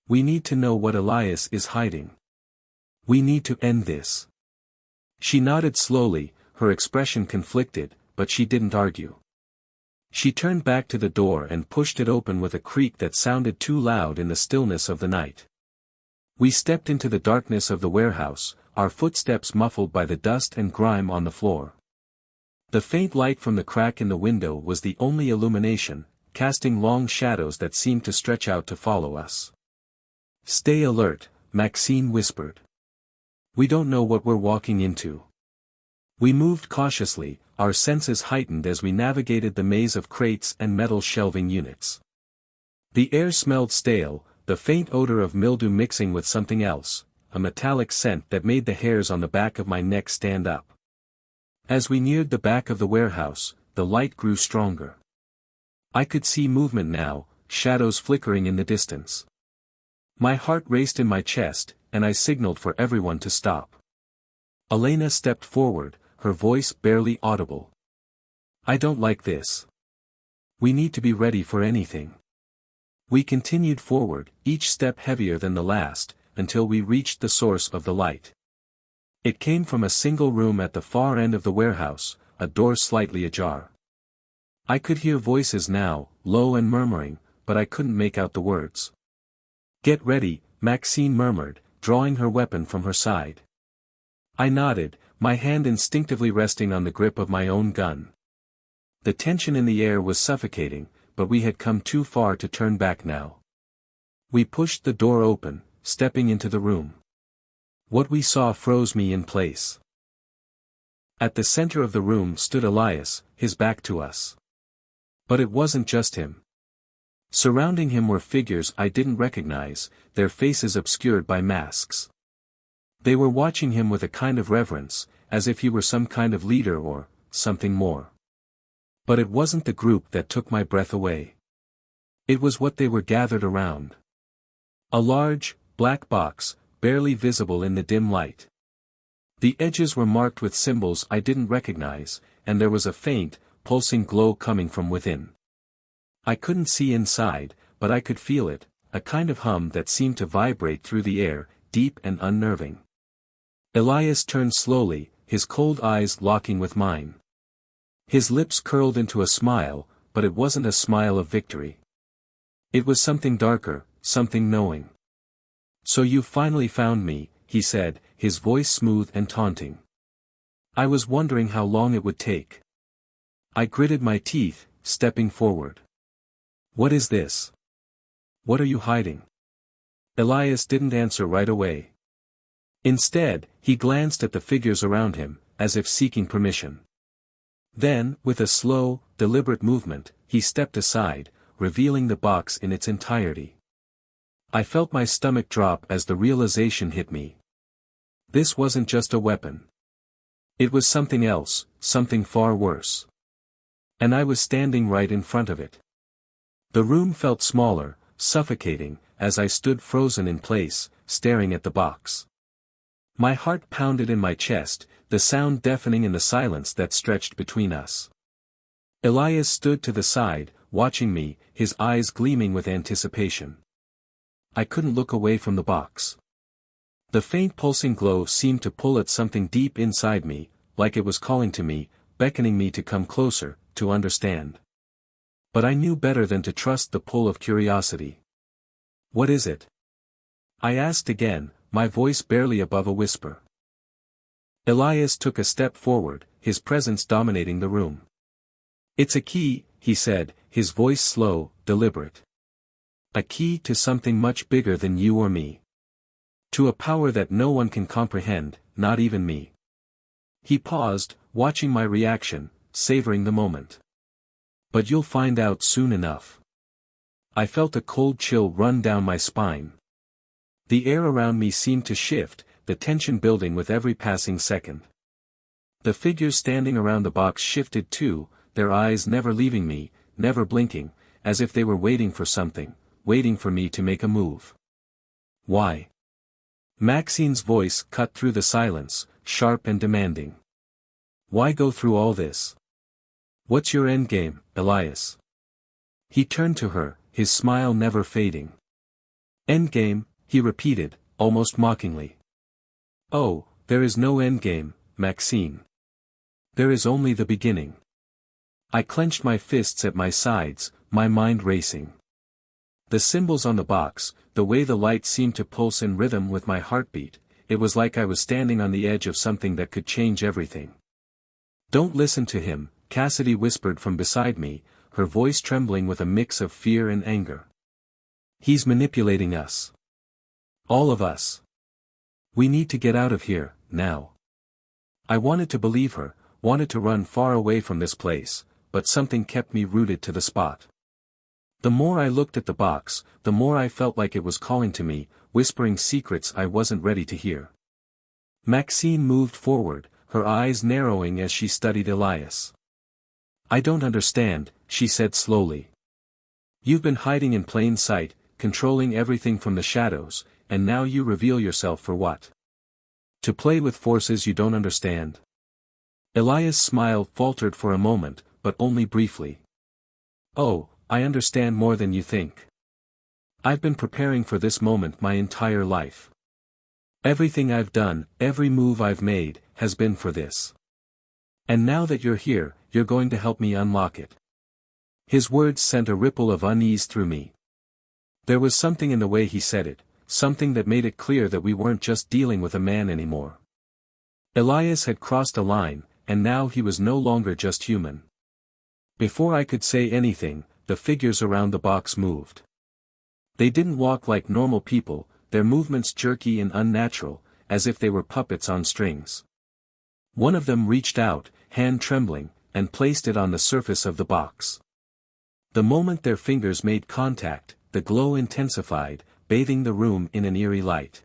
"We need to know what Elias is hiding. We need to end this." She nodded slowly, her expression conflicted, but she didn't argue. She turned back to the door and pushed it open with a creak that sounded too loud in the stillness of the night. We stepped into the darkness of the warehouse, our footsteps muffled by the dust and grime on the floor. The faint light from the crack in the window was the only illumination, casting long shadows that seemed to stretch out to follow us. "Stay alert," Maxine whispered. "We don't know what we're walking into." We moved cautiously, our senses heightened as we navigated the maze of crates and metal shelving units. The air smelled stale, the faint odor of mildew mixing with something else, a metallic scent that made the hairs on the back of my neck stand up. As we neared the back of the warehouse, the light grew stronger. I could see movement now, shadows flickering in the distance. My heart raced in my chest, and I signaled for everyone to stop. Elena stepped forward, her voice barely audible. "I don't like this. We need to be ready for anything." We continued forward, each step heavier than the last, until we reached the source of the light. It came from a single room at the far end of the warehouse, a door slightly ajar. I could hear voices now, low and murmuring, but I couldn't make out the words. "Get ready," Maxine murmured, drawing her weapon from her side. I nodded, my hand instinctively resting on the grip of my own gun. The tension in the air was suffocating, but we had come too far to turn back now. We pushed the door open, stepping into the room. What we saw froze me in place. At the center of the room stood Elias, his back to us. But it wasn't just him. Surrounding him were figures I didn't recognize, their faces obscured by masks. They were watching him with a kind of reverence, as if he were some kind of leader or something more. But it wasn't the group that took my breath away. It was what they were gathered around. A large, black box, barely visible in the dim light. The edges were marked with symbols I didn't recognize, and there was a faint, pulsing glow coming from within. I couldn't see inside, but I could feel it, a kind of hum that seemed to vibrate through the air, deep and unnerving. Elias turned slowly, his cold eyes locking with mine. His lips curled into a smile, but it wasn't a smile of victory. It was something darker, something knowing. "So you finally found me," he said, his voice smooth and taunting. I was wondering how long it would take. I gritted my teeth, stepping forward. "What is this? What are you hiding?" Elias didn't answer right away. Instead, he glanced at the figures around him, as if seeking permission. Then, with a slow, deliberate movement, he stepped aside, revealing the box in its entirety. I felt my stomach drop as the realization hit me. This wasn't just a weapon. It was something else, something far worse. And I was standing right in front of it. The room felt smaller, suffocating, as I stood frozen in place, staring at the box. My heart pounded in my chest, the sound deafening in the silence that stretched between us. Elias stood to the side, watching me, his eyes gleaming with anticipation. I couldn't look away from the box. The faint pulsing glow seemed to pull at something deep inside me, like it was calling to me, beckoning me to come closer, to understand. But I knew better than to trust the pull of curiosity. "What is it?" I asked again, my voice barely above a whisper. Elias took a step forward, his presence dominating the room. "It's a key," he said, his voice slow, deliberate. "A key to something much bigger than you or me. To a power that no one can comprehend, not even me." He paused, watching my reaction, savoring the moment. "But you'll find out soon enough." I felt a cold chill run down my spine. The air around me seemed to shift, the tension building with every passing second. The figures standing around the box shifted too, their eyes never leaving me, never blinking, as if they were waiting for something, waiting for me to make a move. "Why?" Maxine's voice cut through the silence, sharp and demanding. "Why go through all this? What's your endgame, Elias?" He turned to her, his smile never fading. "Endgame," he repeated, almost mockingly. "Oh, there is no endgame, Maxine. There is only the beginning." I clenched my fists at my sides, my mind racing. The symbols on the box, the way the light seemed to pulse in rhythm with my heartbeat, it was like I was standing on the edge of something that could change everything. "Don't listen to him," Cassidy whispered from beside me, her voice trembling with a mix of fear and anger. "He's manipulating us. All of us. We need to get out of here, now." I wanted to believe her, wanted to run far away from this place, but something kept me rooted to the spot. The more I looked at the box, the more I felt like it was calling to me, whispering secrets I wasn't ready to hear. Maxine moved forward, her eyes narrowing as she studied Elias. "I don't understand," she said slowly. "You've been hiding in plain sight, controlling everything from the shadows, and now you reveal yourself for what? To play with forces you don't understand?" Elias' smile faltered for a moment, but only briefly. "Oh, I understand more than you think. I've been preparing for this moment my entire life. Everything I've done, every move I've made, has been for this. And now that you're here, you're going to help me unlock it." His words sent a ripple of unease through me. There was something in the way he said it, something that made it clear that we weren't just dealing with a man anymore. Elias had crossed a line, and now he was no longer just human. Before I could say anything, the figures around the box moved. They didn't walk like normal people, their movements jerky and unnatural, as if they were puppets on strings. One of them reached out, hand trembling, and placed it on the surface of the box. The moment their fingers made contact, the glow intensified, bathing the room in an eerie light.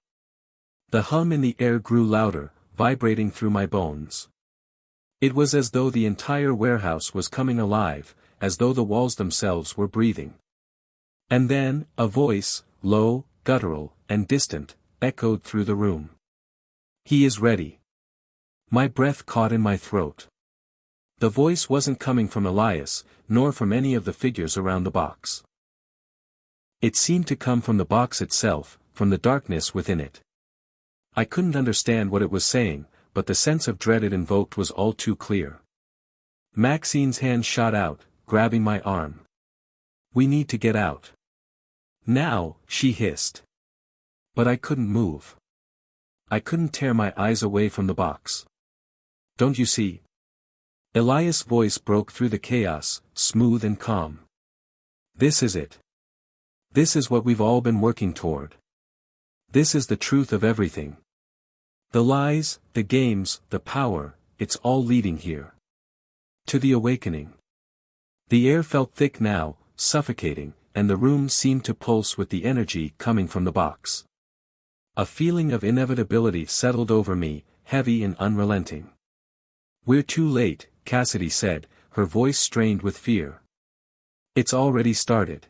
The hum in the air grew louder, vibrating through my bones. It was as though the entire warehouse was coming alive, as though the walls themselves were breathing. And then, a voice, low, guttural, and distant, echoed through the room. "He is ready." My breath caught in my throat. The voice wasn't coming from Elias, nor from any of the figures around the box. It seemed to come from the box itself, from the darkness within it. I couldn't understand what it was saying, but the sense of dread it invoked was all too clear. Maxine's hand shot out, grabbing my arm. "We need to get out." Now, she hissed. But I couldn't move. I couldn't tear my eyes away from the box. Don't you see? Elias' voice broke through the chaos, smooth and calm. This is it. This is what we've all been working toward. This is the truth of everything. The lies, the games, the power, it's all leading here. To the awakening. The air felt thick now, suffocating, and the room seemed to pulse with the energy coming from the box. A feeling of inevitability settled over me, heavy and unrelenting. We're too late, Cassidy said, her voice strained with fear. It's already started.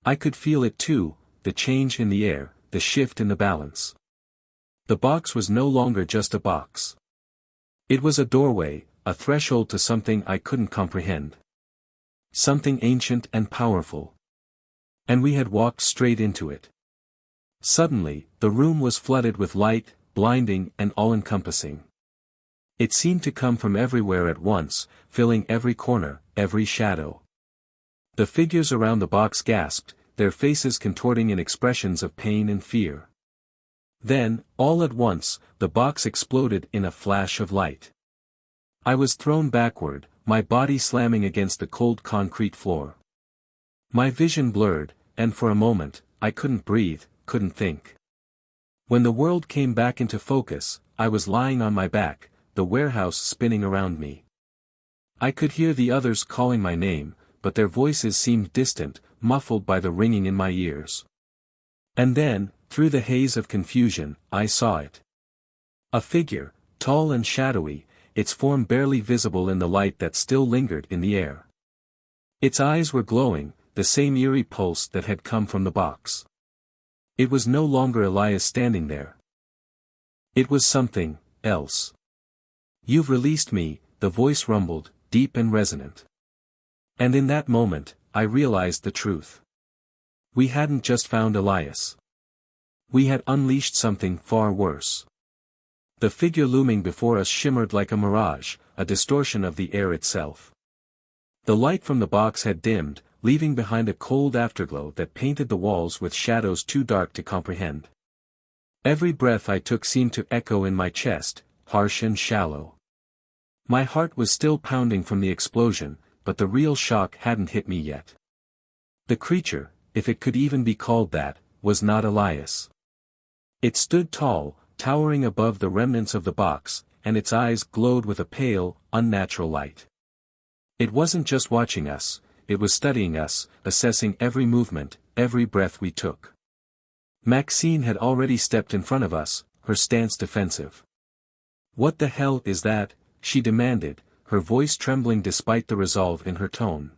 I could feel it too, the change in the air, the shift in the balance. The box was no longer just a box. It was a doorway, a threshold to something I couldn't comprehend. Something ancient and powerful. And we had walked straight into it. Suddenly, the room was flooded with light, blinding and all-encompassing. It seemed to come from everywhere at once, filling every corner, every shadow. The figures around the box gasped, their faces contorting in expressions of pain and fear. Then, all at once, the box exploded in a flash of light. I was thrown backward, my body slamming against the cold concrete floor. My vision blurred, and for a moment, I couldn't breathe, couldn't think. When the world came back into focus, I was lying on my back, the warehouse spinning around me. I could hear the others calling my name, but their voices seemed distant, muffled by the ringing in my ears. And then, through the haze of confusion, I saw it. A figure, tall and shadowy, its form barely visible in the light that still lingered in the air. Its eyes were glowing, the same eerie pulse that had come from the box. It was no longer Elias standing there. It was something else. You've released me, the voice rumbled, deep and resonant. And in that moment, I realized the truth. We hadn't just found Elias. We had unleashed something far worse. The figure looming before us shimmered like a mirage, a distortion of the air itself. The light from the box had dimmed, leaving behind a cold afterglow that painted the walls with shadows too dark to comprehend. Every breath I took seemed to echo in my chest, harsh and shallow. My heart was still pounding from the explosion, but the real shock hadn't hit me yet. The creature, if it could even be called that, was not Elias. It stood tall, towering above the remnants of the box, and its eyes glowed with a pale, unnatural light. It wasn't just watching us, it was studying us, assessing every movement, every breath we took. Maxine had already stepped in front of us, her stance defensive. "What the hell is that?" she demanded, her voice trembling despite the resolve in her tone.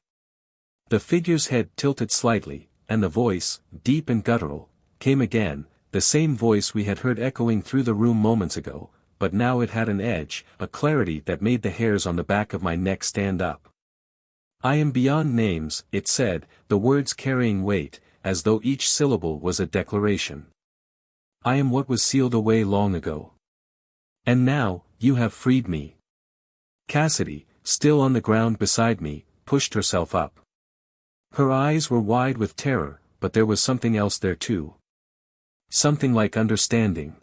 The figure's head tilted slightly, and the voice, deep and guttural, came again, the same voice we had heard echoing through the room moments ago, but now it had an edge, a clarity that made the hairs on the back of my neck stand up. "I am beyond names," it said, the words carrying weight, as though each syllable was a declaration. "I am what was sealed away long ago. And now, you have freed me." Cassidy, still on the ground beside me, pushed herself up. Her eyes were wide with terror, but there was something else there too. Something like understanding.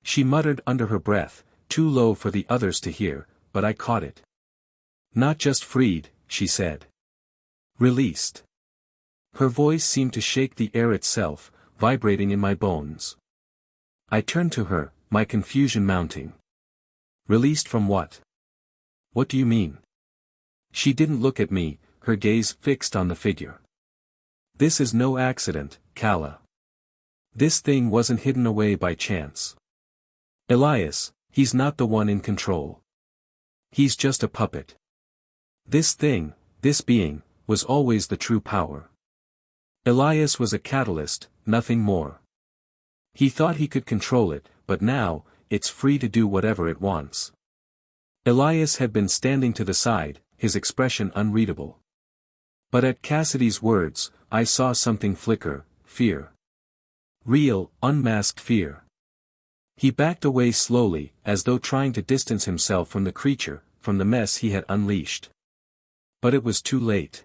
She muttered under her breath, too low for the others to hear, but I caught it. "Not just freed," she said. "Released." Her voice seemed to shake the air itself, vibrating in my bones. I turned to her, my confusion mounting. "Released from what? What do you mean?" She didn't look at me, her gaze fixed on the figure. "This is no accident, Kala. This thing wasn't hidden away by chance. Elias, he's not the one in control. He's just a puppet. This thing, this being, was always the true power. Elias was a catalyst, nothing more. He thought he could control it, but now, it's free to do whatever it wants." Elias had been standing to the side, his expression unreadable. But at Cassidy's words, I saw something flicker, fear. Real, unmasked fear. He backed away slowly, as though trying to distance himself from the creature, from the mess he had unleashed. But it was too late.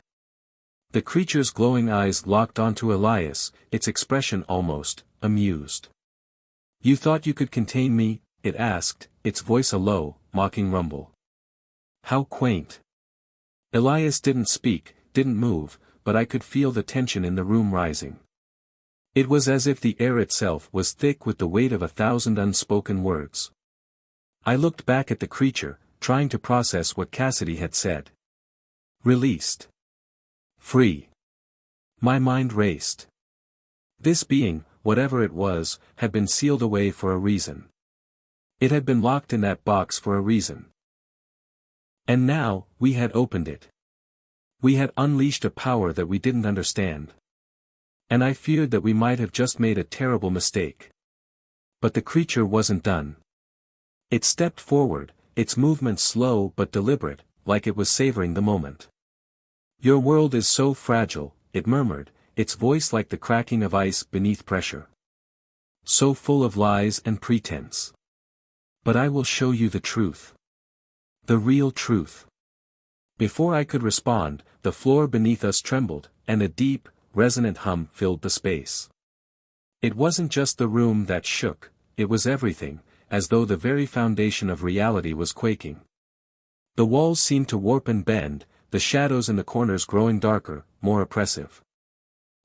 The creature's glowing eyes locked onto Elias, its expression almost amused. "You thought you could contain me?" it asked, its voice a low, mocking rumble. How quaint. Elias didn't speak, didn't move, but I could feel the tension in the room rising. It was as if the air itself was thick with the weight of 1,000 unspoken words. I looked back at the creature, trying to process what Cassidy had said. Released. Free. My mind raced. This being, whatever it was, had been sealed away for a reason. It had been locked in that box for a reason. And now, we had opened it. We had unleashed a power that we didn't understand. And I feared that we might have just made a terrible mistake. But the creature wasn't done. It stepped forward, its movements slow but deliberate, like it was savoring the moment. "Your world is so fragile," it murmured, its voice like the cracking of ice beneath pressure. "So full of lies and pretense. But I will show you the truth. The real truth." Before I could respond, the floor beneath us trembled, and a deep, resonant hum filled the space. It wasn't just the room that shook, it was everything, as though the very foundation of reality was quaking. The walls seemed to warp and bend, the shadows in the corners growing darker, more oppressive.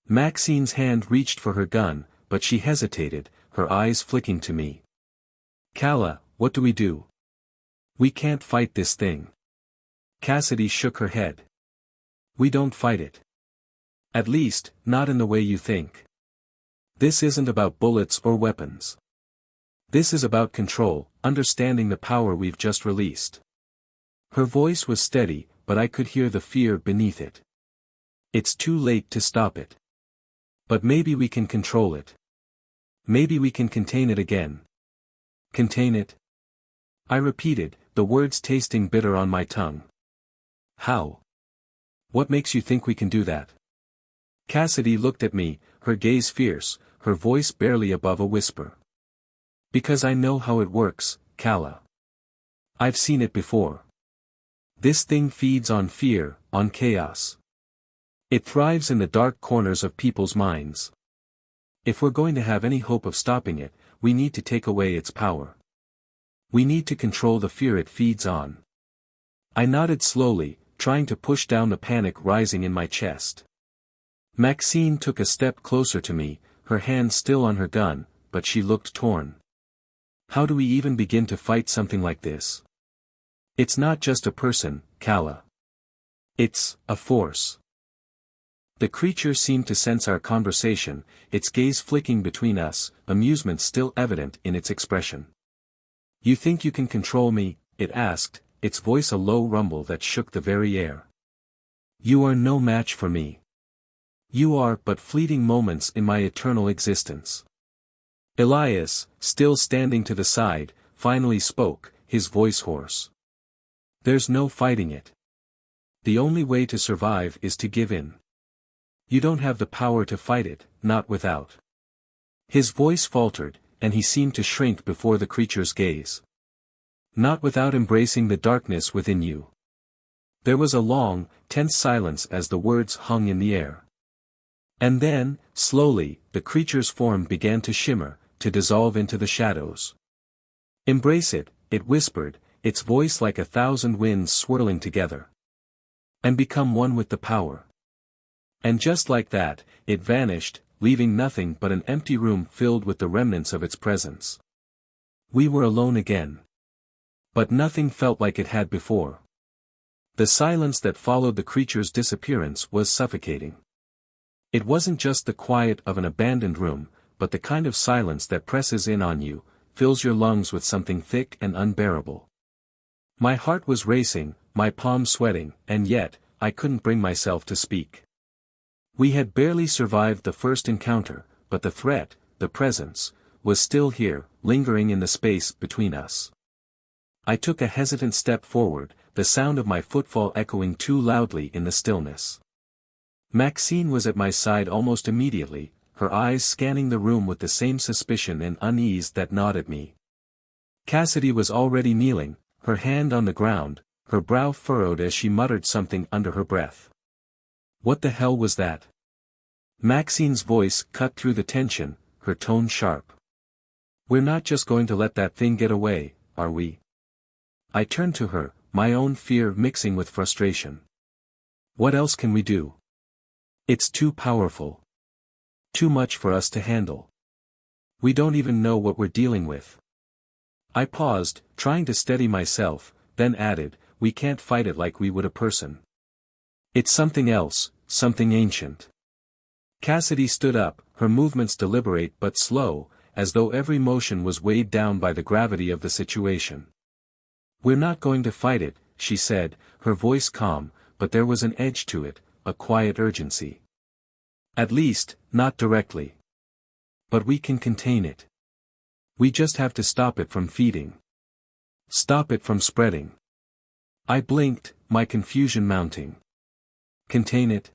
Maxine's hand reached for her gun, but she hesitated, her eyes flicking to me. "Kala, what do we do? We can't fight this thing." Cassidy shook her head. "We don't fight it. At least, not in the way you think. This isn't about bullets or weapons. This is about control, understanding the power we've just released." Her voice was steady, but I could hear the fear beneath it. "It's too late to stop it. But maybe we can control it. Maybe we can contain it again." "Contain it?" I repeated, the words tasting bitter on my tongue. "How? What makes you think we can do that?" Cassidy looked at me, her gaze fierce, her voice barely above a whisper. "Because I know how it works, Kala. I've seen it before. This thing feeds on fear, on chaos. It thrives in the dark corners of people's minds. If we're going to have any hope of stopping it, we need to take away its power. We need to control the fear it feeds on." I nodded slowly, trying to push down the panic rising in my chest. Maxine took a step closer to me, her hand still on her gun, but she looked torn. "How do we even begin to fight something like this? It's not just a person, Kala. It's a force." The creature seemed to sense our conversation, its gaze flicking between us, amusement still evident in its expression. "You think you can control me?" it asked, its voice a low rumble that shook the very air. "You are no match for me. You are but fleeting moments in my eternal existence." Elias, still standing to the side, finally spoke, his voice hoarse. "There's no fighting it. The only way to survive is to give in. You don't have the power to fight it, not without." His voice faltered, and he seemed to shrink before the creature's gaze. "Not without embracing the darkness within you." There was a long, tense silence as the words hung in the air. And then, slowly, the creature's form began to shimmer, to dissolve into the shadows. "Embrace it," it whispered, its voice like 1,000 winds swirling together. "And become one with the power." And just like that, it vanished, leaving nothing but an empty room filled with the remnants of its presence. We were alone again. But nothing felt like it had before. The silence that followed the creature's disappearance was suffocating. It wasn't just the quiet of an abandoned room, but the kind of silence that presses in on you, fills your lungs with something thick and unbearable. My heart was racing, my palms sweating, and yet, I couldn't bring myself to speak. We had barely survived the first encounter, but the threat, the presence, was still here, lingering in the space between us. I took a hesitant step forward, the sound of my footfall echoing too loudly in the stillness. Maxine was at my side almost immediately, her eyes scanning the room with the same suspicion and unease that gnawed at me. Cassidy was already kneeling, her hand on the ground, her brow furrowed as she muttered something under her breath. What the hell was that? Maxine's voice cut through the tension, her tone sharp. We're not just going to let that thing get away, are we? I turned to her, my own fear mixing with frustration. What else can we do? It's too powerful. Too much for us to handle. We don't even know what we're dealing with. I paused, trying to steady myself, then added, we can't fight it like we would a person. It's something else, something ancient. Cassidy stood up, her movements deliberate but slow, as though every motion was weighed down by the gravity of the situation. We're not going to fight it, she said, her voice calm, but there was an edge to it, a quiet urgency. At least, not directly. But we can contain it. We just have to stop it from feeding. Stop it from spreading. I blinked, my confusion mounting. Contain it?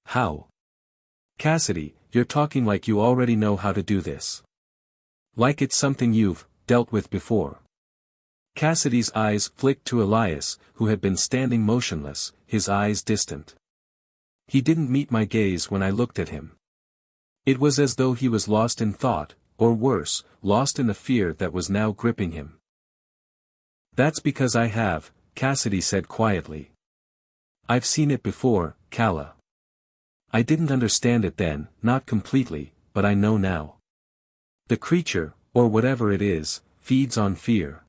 How? Cassidy, you're talking like you already know how to do this. Like it's something you've dealt with before. Cassidy's eyes flicked to Elias, who had been standing motionless, his eyes distant. He didn't meet my gaze when I looked at him. It was as though he was lost in thought, or worse, lost in the fear that was now gripping him. That's because I have, Cassidy said quietly. I've seen it before, Kala. I didn't understand it then, not completely, but I know now. The creature, or whatever it is, feeds on fear.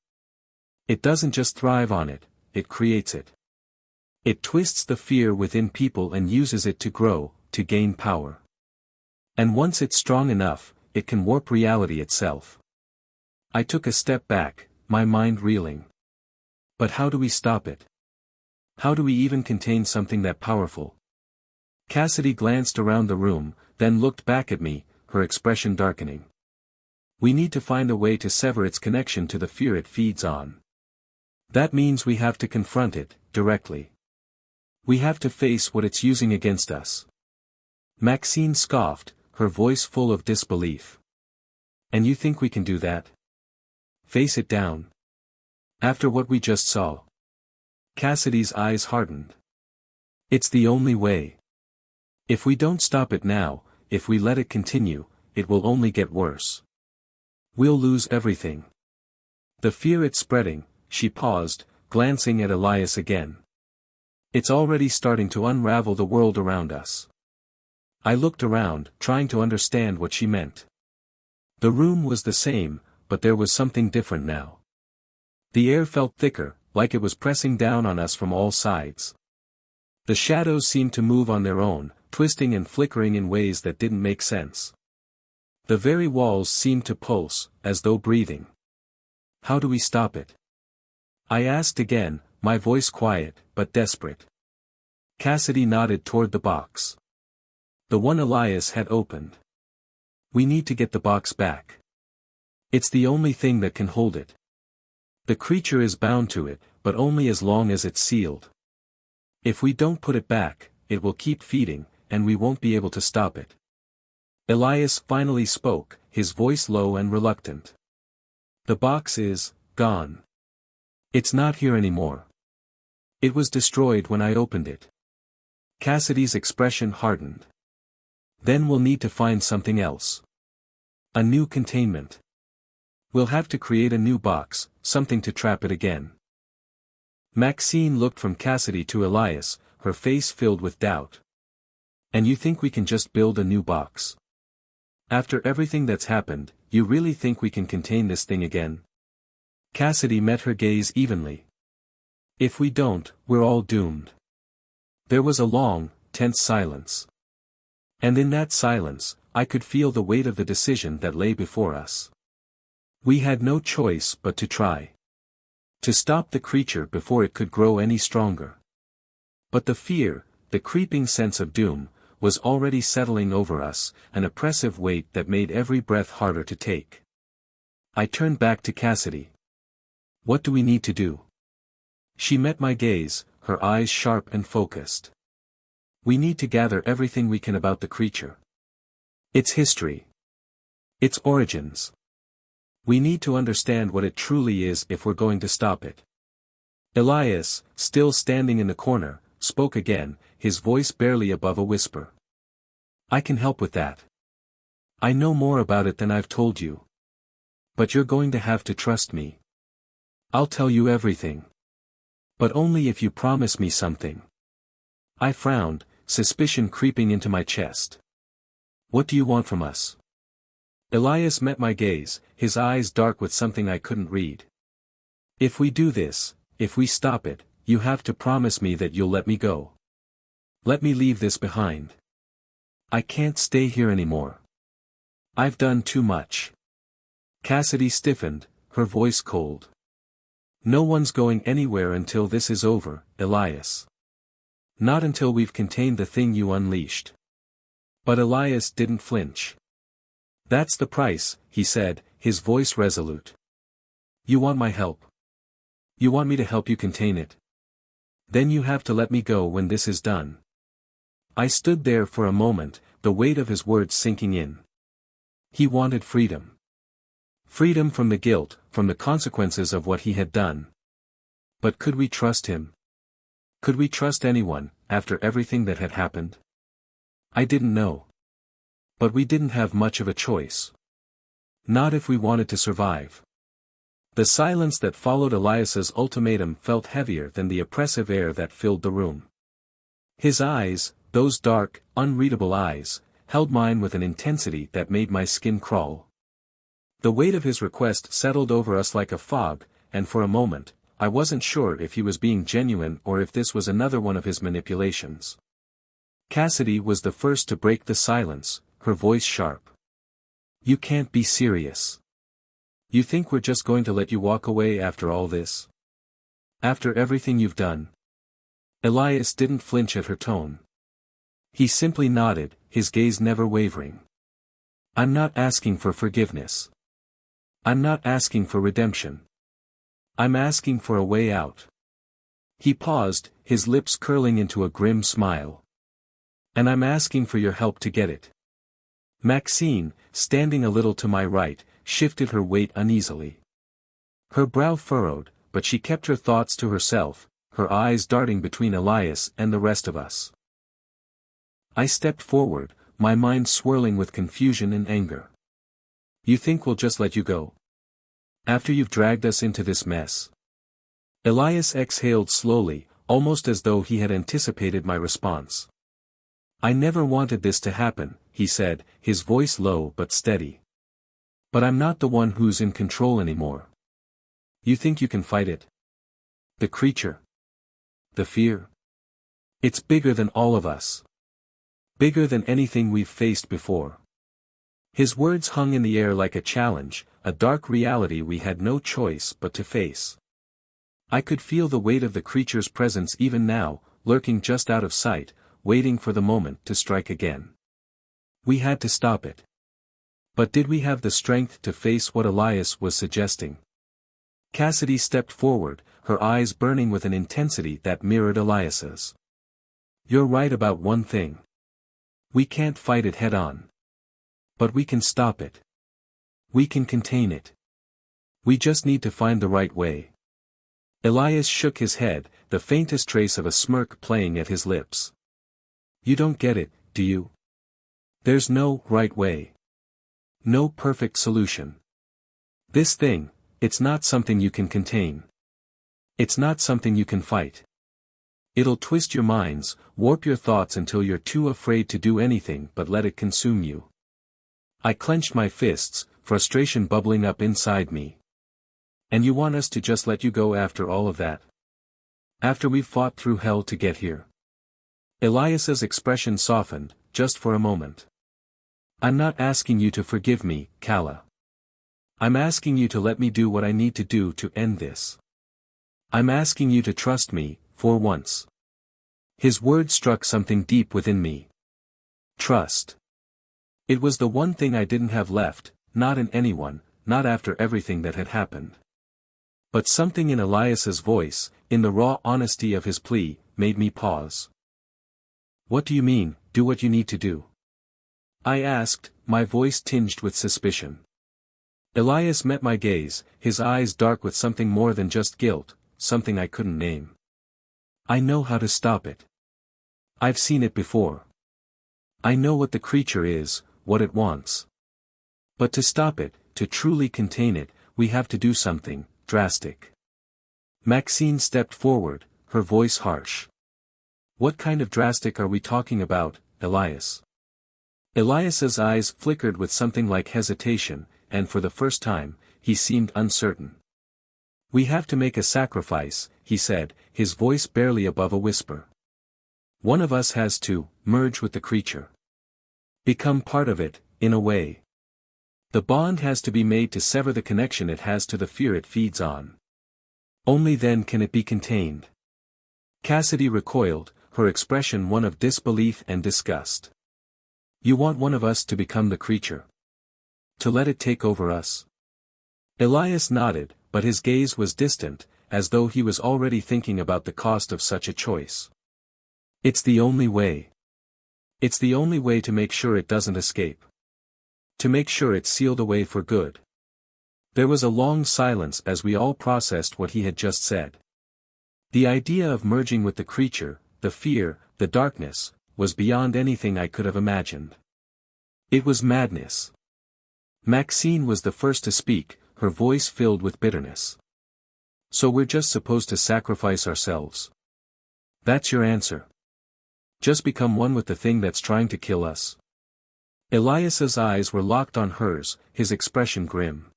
It doesn't just thrive on it, it creates it. It twists the fear within people and uses it to grow, to gain power. And once it's strong enough, it can warp reality itself. I took a step back, my mind reeling. But how do we stop it? How do we even contain something that powerful? Cassidy glanced around the room, then looked back at me, her expression darkening. We need to find a way to sever its connection to the fear it feeds on. That means we have to confront it, directly. We have to face what it's using against us. Maxine scoffed, her voice full of disbelief. And you think we can do that? Face it down? After what we just saw? Cassidy's eyes hardened. It's the only way. If we don't stop it now, if we let it continue, it will only get worse. We'll lose everything. The fear it's spreading, she paused, glancing at Elias again. It's already starting to unravel the world around us. I looked around, trying to understand what she meant. The room was the same, but there was something different now. The air felt thicker, like it was pressing down on us from all sides. The shadows seemed to move on their own, twisting and flickering in ways that didn't make sense. The very walls seemed to pulse, as though breathing. How do we stop it? I asked again, my voice quiet, but desperate. Cassidy nodded toward the box. The one Elias had opened. We need to get the box back. It's the only thing that can hold it. The creature is bound to it, but only as long as it's sealed. If we don't put it back, it will keep feeding, and we won't be able to stop it. Elias finally spoke, his voice low and reluctant. The box is gone. It's not here anymore. It was destroyed when I opened it. Cassidy's expression hardened. Then we'll need to find something else. A new containment. We'll have to create a new box, something to trap it again. Maxine looked from Cassidy to Elias, her face filled with doubt. And you think we can just build a new box? After everything that's happened, you really think we can contain this thing again? Cassidy met her gaze evenly. If we don't, we're all doomed. There was a long, tense silence. And in that silence, I could feel the weight of the decision that lay before us. We had no choice but to try. To stop the creature before it could grow any stronger. But the fear, the creeping sense of doom, was already settling over us, an oppressive weight that made every breath harder to take. I turned back to Cassidy. What do we need to do? She met my gaze, her eyes sharp and focused. We need to gather everything we can about the creature. Its history. Its origins. We need to understand what it truly is if we're going to stop it. Elias, still standing in the corner, spoke again, his voice barely above a whisper. I can help with that. I know more about it than I've told you. But you're going to have to trust me. I'll tell you everything. But only if you promise me something. I frowned, suspicion creeping into my chest. What do you want from us? Elias met my gaze, his eyes dark with something I couldn't read. If we do this, if we stop it, you have to promise me that you'll let me go. Let me leave this behind. I can't stay here anymore. I've done too much. Cassidy stiffened, her voice cold. No one's going anywhere until this is over, Elias. Not until we've contained the thing you unleashed. But Elias didn't flinch. That's the price, he said, his voice resolute. You want my help? You want me to help you contain it? Then you have to let me go when this is done. I stood there for a moment, the weight of his words sinking in. He wanted freedom. Freedom from the guilt, from the consequences of what he had done. But could we trust him? Could we trust anyone, after everything that had happened? I didn't know. But we didn't have much of a choice. Not if we wanted to survive. The silence that followed Elias's ultimatum felt heavier than the oppressive air that filled the room. His eyes, those dark, unreadable eyes, held mine with an intensity that made my skin crawl. The weight of his request settled over us like a fog, and for a moment, I wasn't sure if he was being genuine or if this was another one of his manipulations. Cassidy was the first to break the silence, her voice sharp. You can't be serious. You think we're just going to let you walk away after all this? After everything you've done? Elias didn't flinch at her tone. He simply nodded, his gaze never wavering. I'm not asking for forgiveness. I'm not asking for redemption. I'm asking for a way out. He paused, his lips curling into a grim smile. And I'm asking for your help to get it. Maxine, standing a little to my right, shifted her weight uneasily. Her brow furrowed, but she kept her thoughts to herself, her eyes darting between Elias and the rest of us. I stepped forward, my mind swirling with confusion and anger. You think we'll just let you go? After you've dragged us into this mess? Elias exhaled slowly, almost as though he had anticipated my response. I never wanted this to happen, he said, his voice low but steady. But I'm not the one who's in control anymore. You think you can fight it? The creature? The fear? It's bigger than all of us. Bigger than anything we've faced before. His words hung in the air like a challenge, a dark reality we had no choice but to face. I could feel the weight of the creature's presence even now, lurking just out of sight, waiting for the moment to strike again. We had to stop it. But did we have the strength to face what Elias was suggesting? Cassidy stepped forward, her eyes burning with an intensity that mirrored Elias's. You're right about one thing. We can't fight it head-on. But we can stop it. We can contain it. We just need to find the right way. Elias shook his head, the faintest trace of a smirk playing at his lips. You don't get it, do you? There's no right way. No perfect solution. This thing, it's not something you can contain. It's not something you can fight. It'll twist your minds, warp your thoughts until you're too afraid to do anything but let it consume you. I clenched my fists, frustration bubbling up inside me. And you want us to just let you go after all of that? After we've fought through hell to get here? Elias's expression softened, just for a moment. I'm not asking you to forgive me, Kala. I'm asking you to let me do what I need to do to end this. I'm asking you to trust me, for once. His words struck something deep within me. Trust. It was the one thing I didn't have left, not in anyone, not after everything that had happened. But something in Elias's voice, in the raw honesty of his plea, made me pause. What do you mean, do what you need to do? I asked, my voice tinged with suspicion. Elias met my gaze, his eyes dark with something more than just guilt, something I couldn't name. I know how to stop it. I've seen it before. I know what the creature is, what it wants. But to stop it, to truly contain it, we have to do something drastic. Maxine stepped forward, her voice harsh. What kind of drastic are we talking about, Elias? Elias's eyes flickered with something like hesitation, and for the first time, he seemed uncertain. We have to make a sacrifice, he said, his voice barely above a whisper. One of us has to merge with the creature. Become part of it, in a way. The bond has to be made to sever the connection it has to the fear it feeds on. Only then can it be contained. Cassidy recoiled, her expression one of disbelief and disgust. You want one of us to become the creature? To let it take over us? Elias nodded, but his gaze was distant, as though he was already thinking about the cost of such a choice. It's the only way. It's the only way to make sure it doesn't escape. To make sure it's sealed away for good. There was a long silence as we all processed what he had just said. The idea of merging with the creature, the fear, the darkness, was beyond anything I could have imagined. It was madness. Maxine was the first to speak, her voice filled with bitterness. So we're just supposed to sacrifice ourselves? That's your answer? Just become one with the thing that's trying to kill us? Elias's eyes were locked on hers, his expression grim.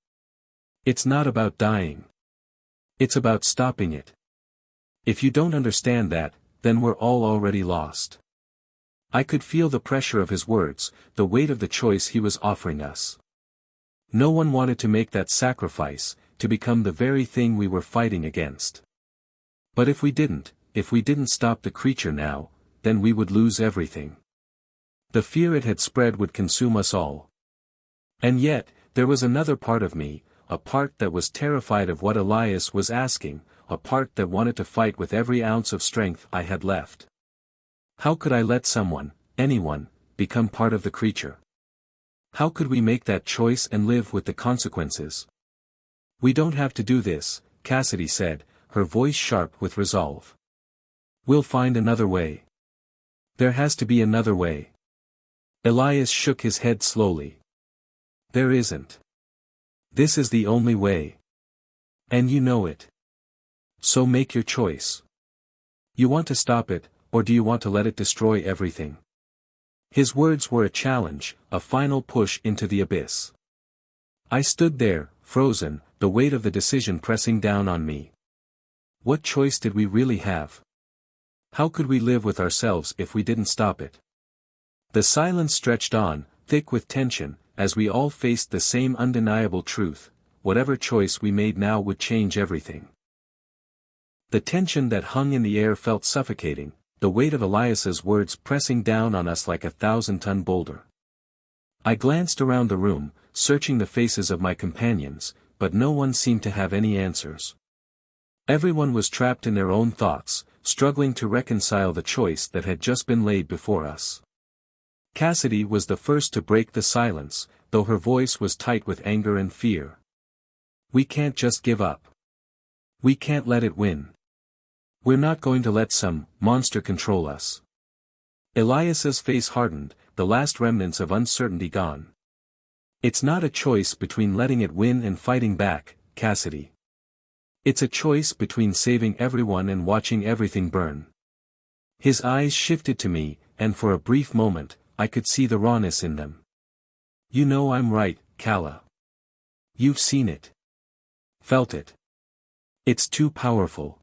It's not about dying. It's about stopping it. If you don't understand that, then we're all already lost. I could feel the pressure of his words, the weight of the choice he was offering us. No one wanted to make that sacrifice, to become the very thing we were fighting against. But if we didn't stop the creature now, then we would lose everything. The fear it had spread would consume us all. And yet, there was another part of me, a part that was terrified of what Elias was asking, a part that wanted to fight with every ounce of strength I had left. How could I let someone, anyone, become part of the creature? How could we make that choice and live with the consequences? We don't have to do this, Cassidy said, her voice sharp with resolve. We'll find another way. There has to be another way. Elias shook his head slowly. There isn't. This is the only way. And you know it. So make your choice. You want to stop it, or do you want to let it destroy everything? His words were a challenge, a final push into the abyss. I stood there, frozen, the weight of the decision pressing down on me. What choice did we really have? How could we live with ourselves if we didn't stop it? The silence stretched on, thick with tension, as we all faced the same undeniable truth: whatever choice we made now would change everything. The tension that hung in the air felt suffocating, the weight of Elias's words pressing down on us like a 1,000-ton boulder. I glanced around the room, searching the faces of my companions, but no one seemed to have any answers. Everyone was trapped in their own thoughts, struggling to reconcile the choice that had just been laid before us. Cassidy was the first to break the silence, though her voice was tight with anger and fear. We can't just give up. We can't let it win. We're not going to let some monster control us. Elias's face hardened, the last remnants of uncertainty gone. It's not a choice between letting it win and fighting back, Cassidy. It's a choice between saving everyone and watching everything burn. His eyes shifted to me, and for a brief moment, I could see the rawness in them. You know I'm right, Kala. You've seen it. Felt it. It's too powerful.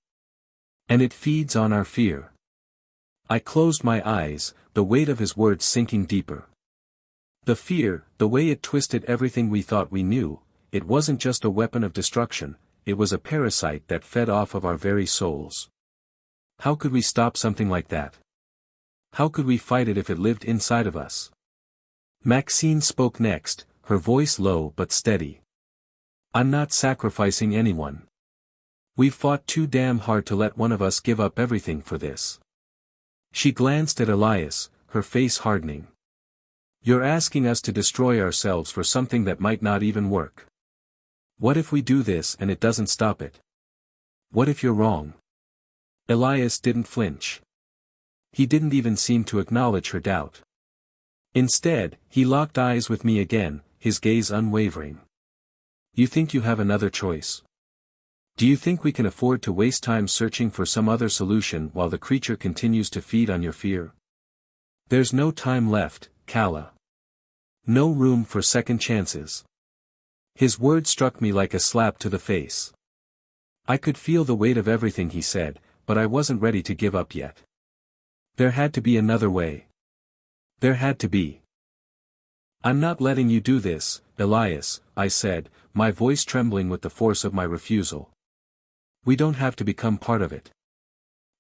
And it feeds on our fear. I closed my eyes, the weight of his words sinking deeper. The fear, the way it twisted everything we thought we knew, it wasn't just a weapon of destruction, it was a parasite that fed off of our very souls. How could we stop something like that? How could we fight it if it lived inside of us? Maxine spoke next, her voice low but steady. I'm not sacrificing anyone. We've fought too damn hard to let one of us give up everything for this. She glanced at Elias, her face hardening. You're asking us to destroy ourselves for something that might not even work. What if we do this and it doesn't stop it? What if you're wrong? Elias didn't flinch. he didn't even seem to acknowledge her doubt. Instead, he locked eyes with me again, his gaze unwavering. You think you have another choice? Do you think we can afford to waste time searching for some other solution while the creature continues to feed on your fear? There's no time left, Kala. No room for second chances. His words struck me like a slap to the face. I could feel the weight of everything he said, but I wasn't ready to give up yet. There had to be another way. There had to be. I'm not letting you do this, Elias, I said, my voice trembling with the force of my refusal. We don't have to become part of it.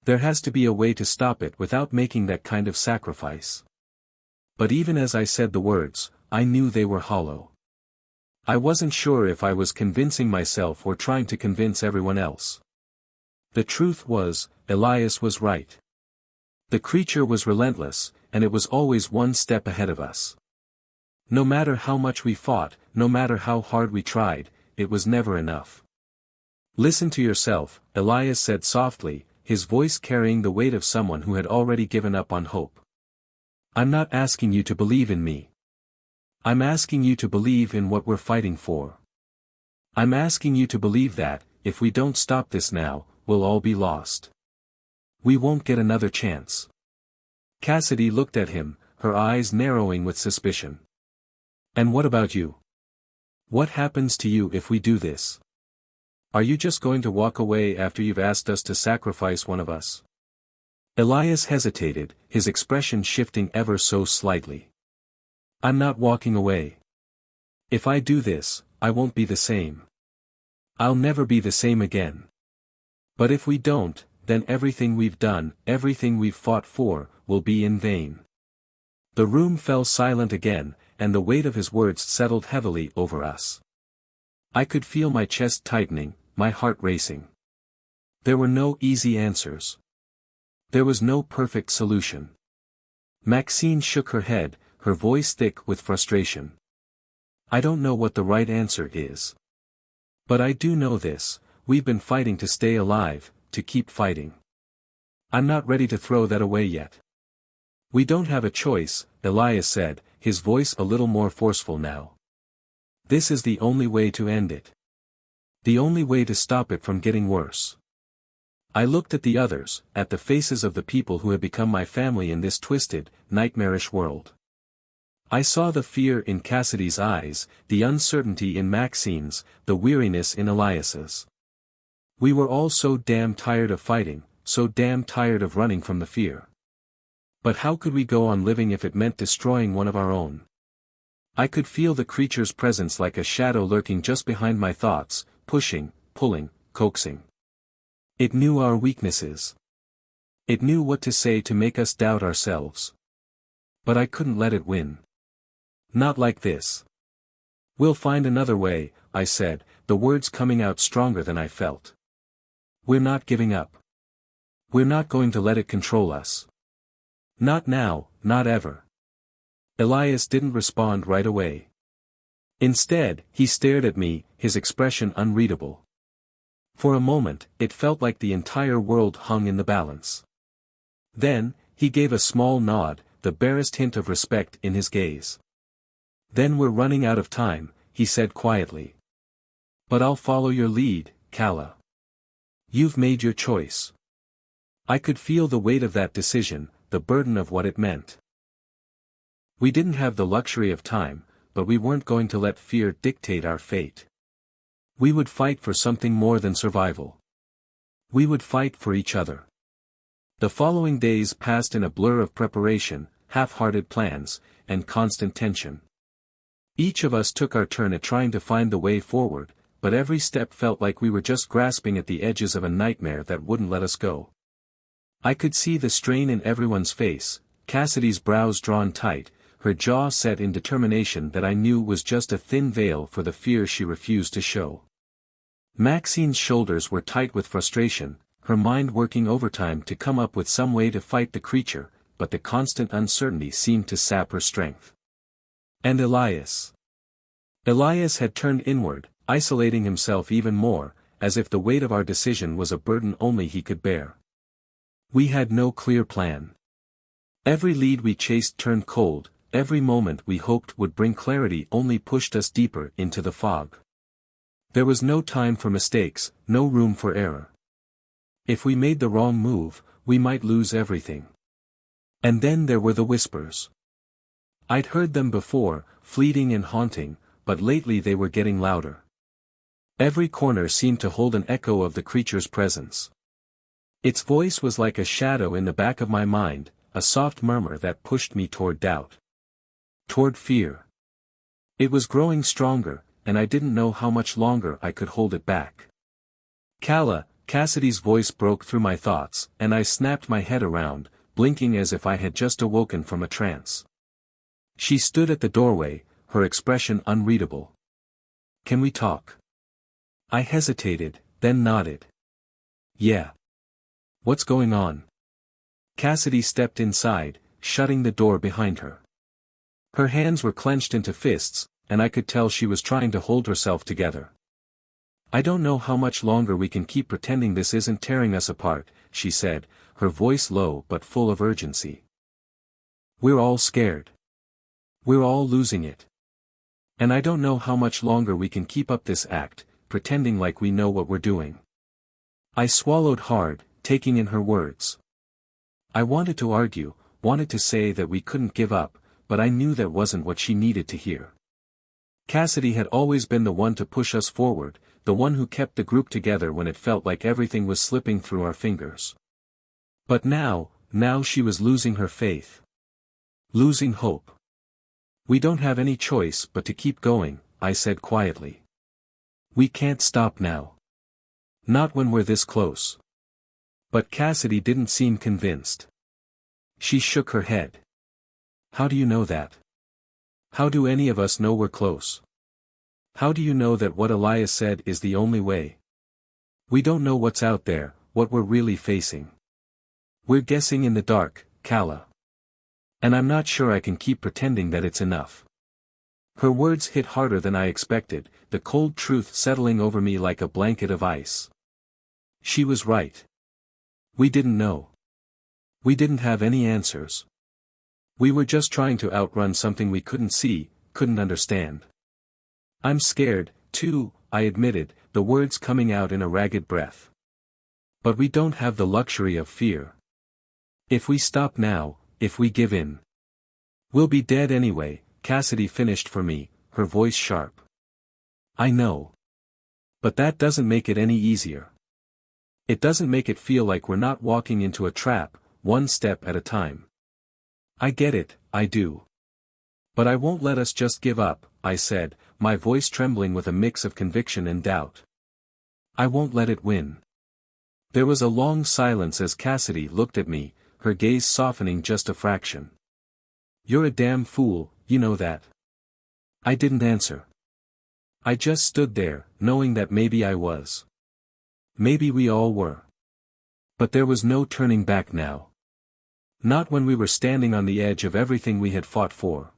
There has to be a way to stop it without making that kind of sacrifice. But even as I said the words, I knew they were hollow. I wasn't sure if I was convincing myself or trying to convince everyone else. The truth was, Elias was right. The creature was relentless, and it was always one step ahead of us. No matter how much we fought, no matter how hard we tried, it was never enough. Listen to yourself, Elias said softly, his voice carrying the weight of someone who had already given up on hope. I'm not asking you to believe in me. I'm asking you to believe in what we're fighting for. I'm asking you to believe that, if we don't stop this now, we'll all be lost. We won't get another chance. Cassidy looked at him, her eyes narrowing with suspicion. And what about you? What happens to you if we do this? Are you just going to walk away after you've asked us to sacrifice one of us? Elias hesitated, his expression shifting ever so slightly. I'm not walking away. If I do this, I won't be the same. I'll never be the same again. But if we don't, then everything we've done, everything we've fought for, will be in vain. The room fell silent again, and the weight of his words settled heavily over us. I could feel my chest tightening, my heart racing. There were no easy answers. There was no perfect solution. Maxine shook her head, her voice thick with frustration. I don't know what the right answer is. But I do know this, we've been fighting to stay alive, to keep fighting. I'm not ready to throw that away yet. We don't have a choice, Elias said, his voice a little more forceful now. This is the only way to end it. The only way to stop it from getting worse. I looked at the others, at the faces of the people who had become my family in this twisted, nightmarish world. I saw the fear in Cassidy's eyes, the uncertainty in Maxine's, the weariness in Elias's. We were all so damn tired of fighting, so damn tired of running from the fear. But how could we go on living if it meant destroying one of our own? I could feel the creature's presence like a shadow lurking just behind my thoughts, pushing, pulling, coaxing. It knew our weaknesses. It knew what to say to make us doubt ourselves. But I couldn't let it win. Not like this. We'll find another way, I said, the words coming out stronger than I felt. We're not giving up. We're not going to let it control us. Not now, not ever. Elias didn't respond right away. Instead, he stared at me, his expression unreadable. For a moment, it felt like the entire world hung in the balance. Then, he gave a small nod, the barest hint of respect in his gaze. Then we're running out of time, he said quietly. But I'll follow your lead, Kala. You've made your choice. I could feel the weight of that decision, the burden of what it meant. We didn't have the luxury of time, but we weren't going to let fear dictate our fate. We would fight for something more than survival. We would fight for each other. The following days passed in a blur of preparation, half-hearted plans, and constant tension. Each of us took our turn at trying to find the way forward, but every step felt like we were just grasping at the edges of a nightmare that wouldn't let us go. I could see the strain in everyone's face, Cassidy's brows drawn tight, her jaw set in determination that I knew was just a thin veil for the fear she refused to show. Maxine's shoulders were tight with frustration, her mind working overtime to come up with some way to fight the creature, but the constant uncertainty seemed to sap her strength. And Elias. Elias had turned inward, isolating himself even more, as if the weight of our decision was a burden only he could bear. We had no clear plan. Every lead we chased turned cold, every moment we hoped would bring clarity only pushed us deeper into the fog. There was no time for mistakes, no room for error. If we made the wrong move, we might lose everything. And then there were the whispers. I'd heard them before, fleeting and haunting, but lately they were getting louder. Every corner seemed to hold an echo of the creature's presence. Its voice was like a shadow in the back of my mind, a soft murmur that pushed me toward doubt. Toward fear. It was growing stronger, and I didn't know how much longer I could hold it back. Calla, Cassidy's voice broke through my thoughts, and I snapped my head around, blinking as if I had just awoken from a trance. She stood at the doorway, her expression unreadable. Can we talk? I hesitated, then nodded. Yeah. What's going on? Cassidy stepped inside, shutting the door behind her. Her hands were clenched into fists, and I could tell she was trying to hold herself together. I don't know how much longer we can keep pretending this isn't tearing us apart, she said, her voice low but full of urgency. We're all scared. We're all losing it. And I don't know how much longer we can keep up this act, pretending like we know what we're doing. I swallowed hard, taking in her words. I wanted to argue, wanted to say that we couldn't give up, but I knew that wasn't what she needed to hear. Cassidy had always been the one to push us forward, the one who kept the group together when it felt like everything was slipping through our fingers. But now she was losing her faith. Losing hope. We don't have any choice but to keep going, I said quietly. We can't stop now. Not when we're this close. But Cassidy didn't seem convinced. She shook her head. How do you know that? How do any of us know we're close? How do you know that what Elias said is the only way? We don't know what's out there, what we're really facing. We're guessing in the dark, Calla. And I'm not sure I can keep pretending that it's enough. Her words hit harder than I expected, the cold truth settling over me like a blanket of ice. She was right. We didn't know. We didn't have any answers. We were just trying to outrun something we couldn't see, couldn't understand. I'm scared, too, I admitted, the words coming out in a ragged breath. But we don't have the luxury of fear. If we stop now, if we give in, we'll be dead anyway, Cassidy finished for me, her voice sharp. I know. But that doesn't make it any easier. It doesn't make it feel like we're not walking into a trap, one step at a time. I get it, I do. But I won't let us just give up, I said, my voice trembling with a mix of conviction and doubt. I won't let it win. There was a long silence as Cassidy looked at me, her gaze softening just a fraction. You're a damn fool, you know that. I didn't answer. I just stood there, knowing that maybe I was. Maybe we all were. But there was no turning back now. Not when we were standing on the edge of everything we had fought for.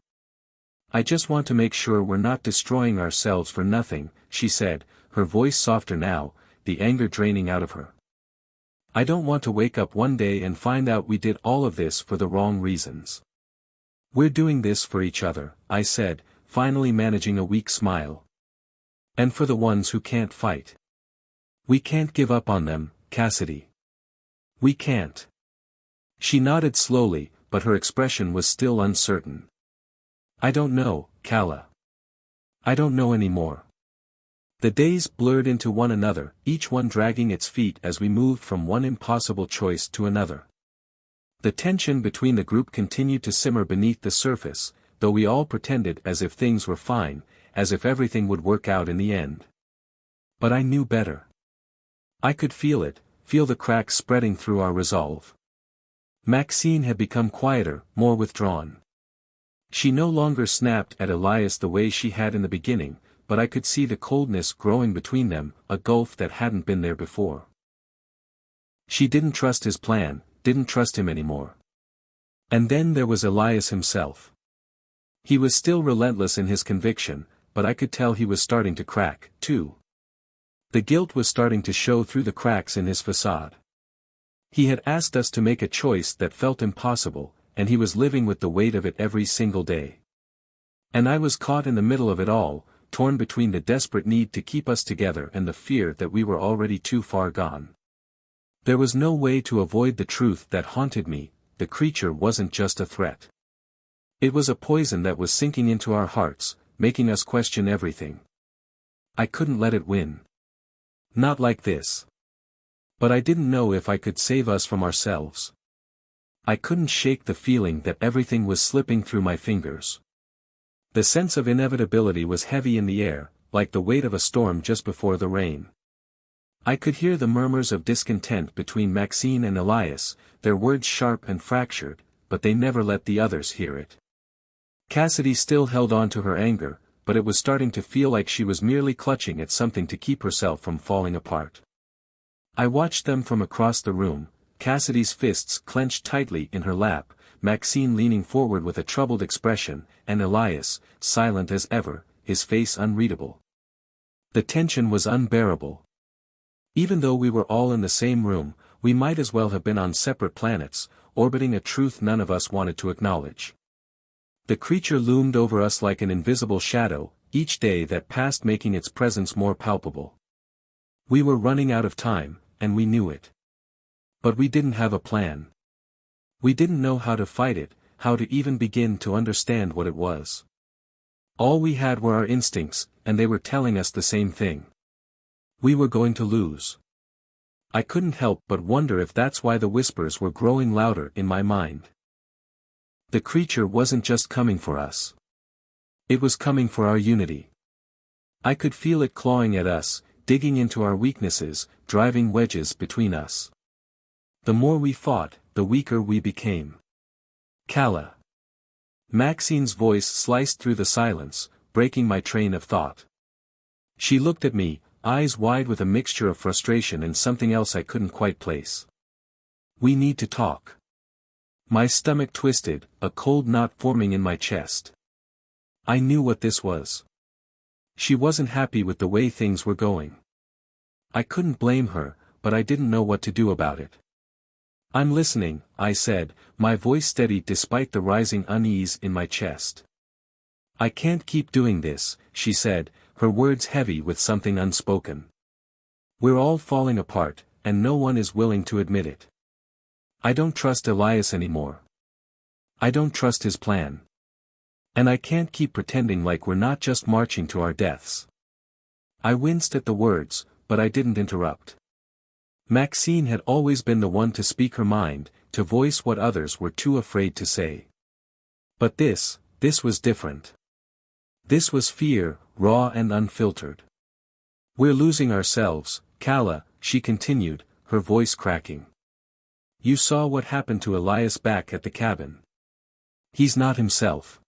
I just want to make sure we're not destroying ourselves for nothing, she said, her voice softer now, the anger draining out of her. I don't want to wake up one day and find out we did all of this for the wrong reasons. We're doing this for each other, I said, finally managing a weak smile. And for the ones who can't fight. We can't give up on them, Cassidy. We can't. She nodded slowly, but her expression was still uncertain. I don't know, Calla. I don't know anymore. The days blurred into one another, each one dragging its feet as we moved from one impossible choice to another. The tension between the group continued to simmer beneath the surface, though we all pretended as if things were fine, as if everything would work out in the end. But I knew better. I could feel it, feel the cracks spreading through our resolve. Maxine had become quieter, more withdrawn. She no longer snapped at Elias the way she had in the beginning, but I could see the coldness growing between them, a gulf that hadn't been there before. She didn't trust his plan, didn't trust him anymore. And then there was Elias himself. He was still relentless in his conviction, but I could tell he was starting to crack, too. The guilt was starting to show through the cracks in his facade. He had asked us to make a choice that felt impossible, and he was living with the weight of it every single day. And I was caught in the middle of it all, torn between the desperate need to keep us together and the fear that we were already too far gone. There was no way to avoid the truth that haunted me: the creature wasn't just a threat. It was a poison that was sinking into our hearts, making us question everything. I couldn't let it win. Not like this. But I didn't know if I could save us from ourselves. I couldn't shake the feeling that everything was slipping through my fingers. The sense of inevitability was heavy in the air, like the weight of a storm just before the rain. I could hear the murmurs of discontent between Maxine and Elias, their words sharp and fractured, but they never let the others hear it. Cassidy still held on to her anger, but it was starting to feel like she was merely clutching at something to keep herself from falling apart. I watched them from across the room, Cassidy's fists clenched tightly in her lap, Maxine leaning forward with a troubled expression, and Elias, silent as ever, his face unreadable. The tension was unbearable. Even though we were all in the same room, we might as well have been on separate planets, orbiting a truth none of us wanted to acknowledge. The creature loomed over us like an invisible shadow, each day that passed making its presence more palpable. We were running out of time, and we knew it. But we didn't have a plan. We didn't know how to fight it, how to even begin to understand what it was. All we had were our instincts, and they were telling us the same thing. We were going to lose. I couldn't help but wonder if that's why the whispers were growing louder in my mind. The creature wasn't just coming for us. It was coming for our unity. I could feel it clawing at us, digging into our weaknesses, driving wedges between us. The more we fought, the weaker we became. Kala. Maxine's voice sliced through the silence, breaking my train of thought. She looked at me, eyes wide with a mixture of frustration and something else I couldn't quite place. We need to talk. My stomach twisted, a cold knot forming in my chest. I knew what this was. She wasn't happy with the way things were going. I couldn't blame her, but I didn't know what to do about it. "I'm listening," I said, my voice steady despite the rising unease in my chest. "I can't keep doing this," she said, her words heavy with something unspoken. "We're all falling apart, and no one is willing to admit it. I don't trust Elias anymore. I don't trust his plan. And I can't keep pretending like we're not just marching to our deaths." I winced at the words, but I didn't interrupt. Maxine had always been the one to speak her mind, to voice what others were too afraid to say. But this was different. This was fear, raw and unfiltered. "We're losing ourselves, Kala," she continued, her voice cracking. "You saw what happened to Elias back at the cabin. He's not himself.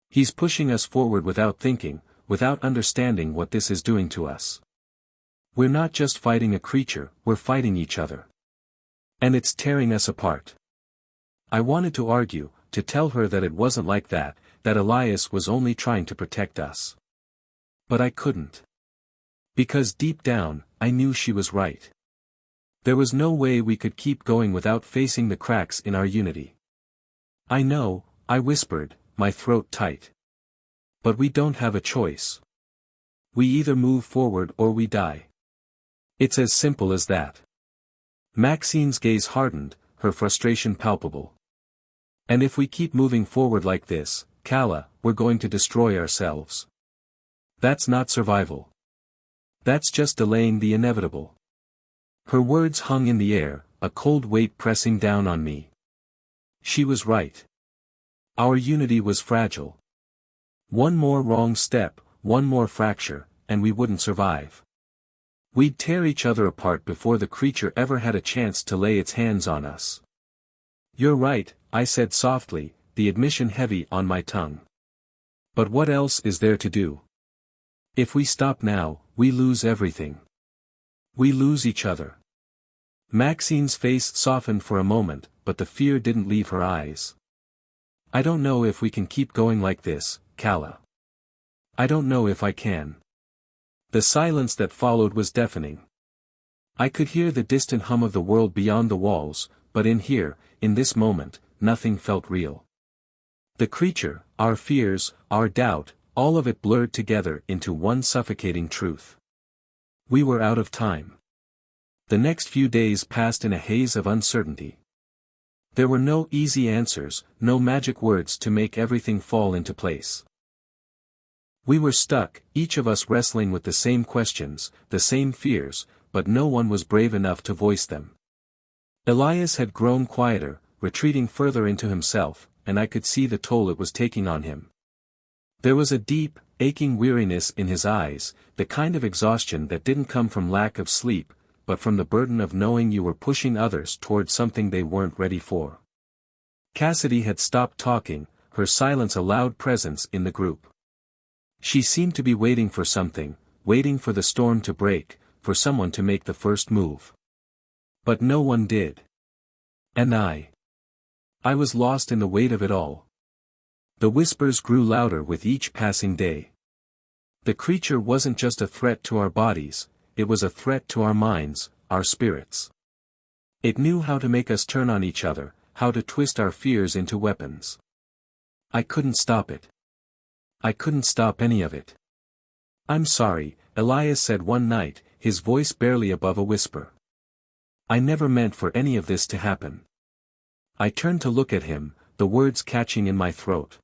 He's pushing us forward without thinking, without understanding what this is doing to us. We're not just fighting a creature, we're fighting each other. And it's tearing us apart." I wanted to argue, to tell her that it wasn't like that, that Elias was only trying to protect us. But I couldn't. Because deep down, I knew she was right. There was no way we could keep going without facing the cracks in our unity. "I know," I whispered, my throat tight. "But we don't have a choice. We either move forward or we die. It's as simple as that." Maxine's gaze hardened, her frustration palpable. "And if we keep moving forward like this, Kala, we're going to destroy ourselves. That's not survival. That's just delaying the inevitable." Her words hung in the air, a cold weight pressing down on me. She was right. Our unity was fragile. One more wrong step, one more fracture, and we wouldn't survive. We'd tear each other apart before the creature ever had a chance to lay its hands on us. "You're right," I said softly, the admission heavy on my tongue. "But what else is there to do? If we stop now, we lose everything. We lose each other." Maxine's face softened for a moment, but the fear didn't leave her eyes. "I don't know if we can keep going like this, Kala. I don't know if I can." The silence that followed was deafening. I could hear the distant hum of the world beyond the walls, but in here, in this moment, nothing felt real. The creature, our fears, our doubt, all of it blurred together into one suffocating truth. We were out of time. The next few days passed in a haze of uncertainty. There were no easy answers, no magic words to make everything fall into place. We were stuck, each of us wrestling with the same questions, the same fears, but no one was brave enough to voice them. Elias had grown quieter, retreating further into himself, and I could see the toll it was taking on him. There was a deep, aching weariness in his eyes, the kind of exhaustion that didn't come from lack of sleep, but from the burden of knowing you were pushing others toward something they weren't ready for. Cassidy had stopped talking, her silence a loud presence in the group. She seemed to be waiting for something, waiting for the storm to break, for someone to make the first move. But no one did. And I was lost in the weight of it all. The whispers grew louder with each passing day. The creature wasn't just a threat to our bodies, it was a threat to our minds, our spirits. It knew how to make us turn on each other, how to twist our fears into weapons. I couldn't stop it. I couldn't stop any of it. "I'm sorry," Elias said one night, his voice barely above a whisper. "I never meant for any of this to happen." I turned to look at him, the words catching in my throat.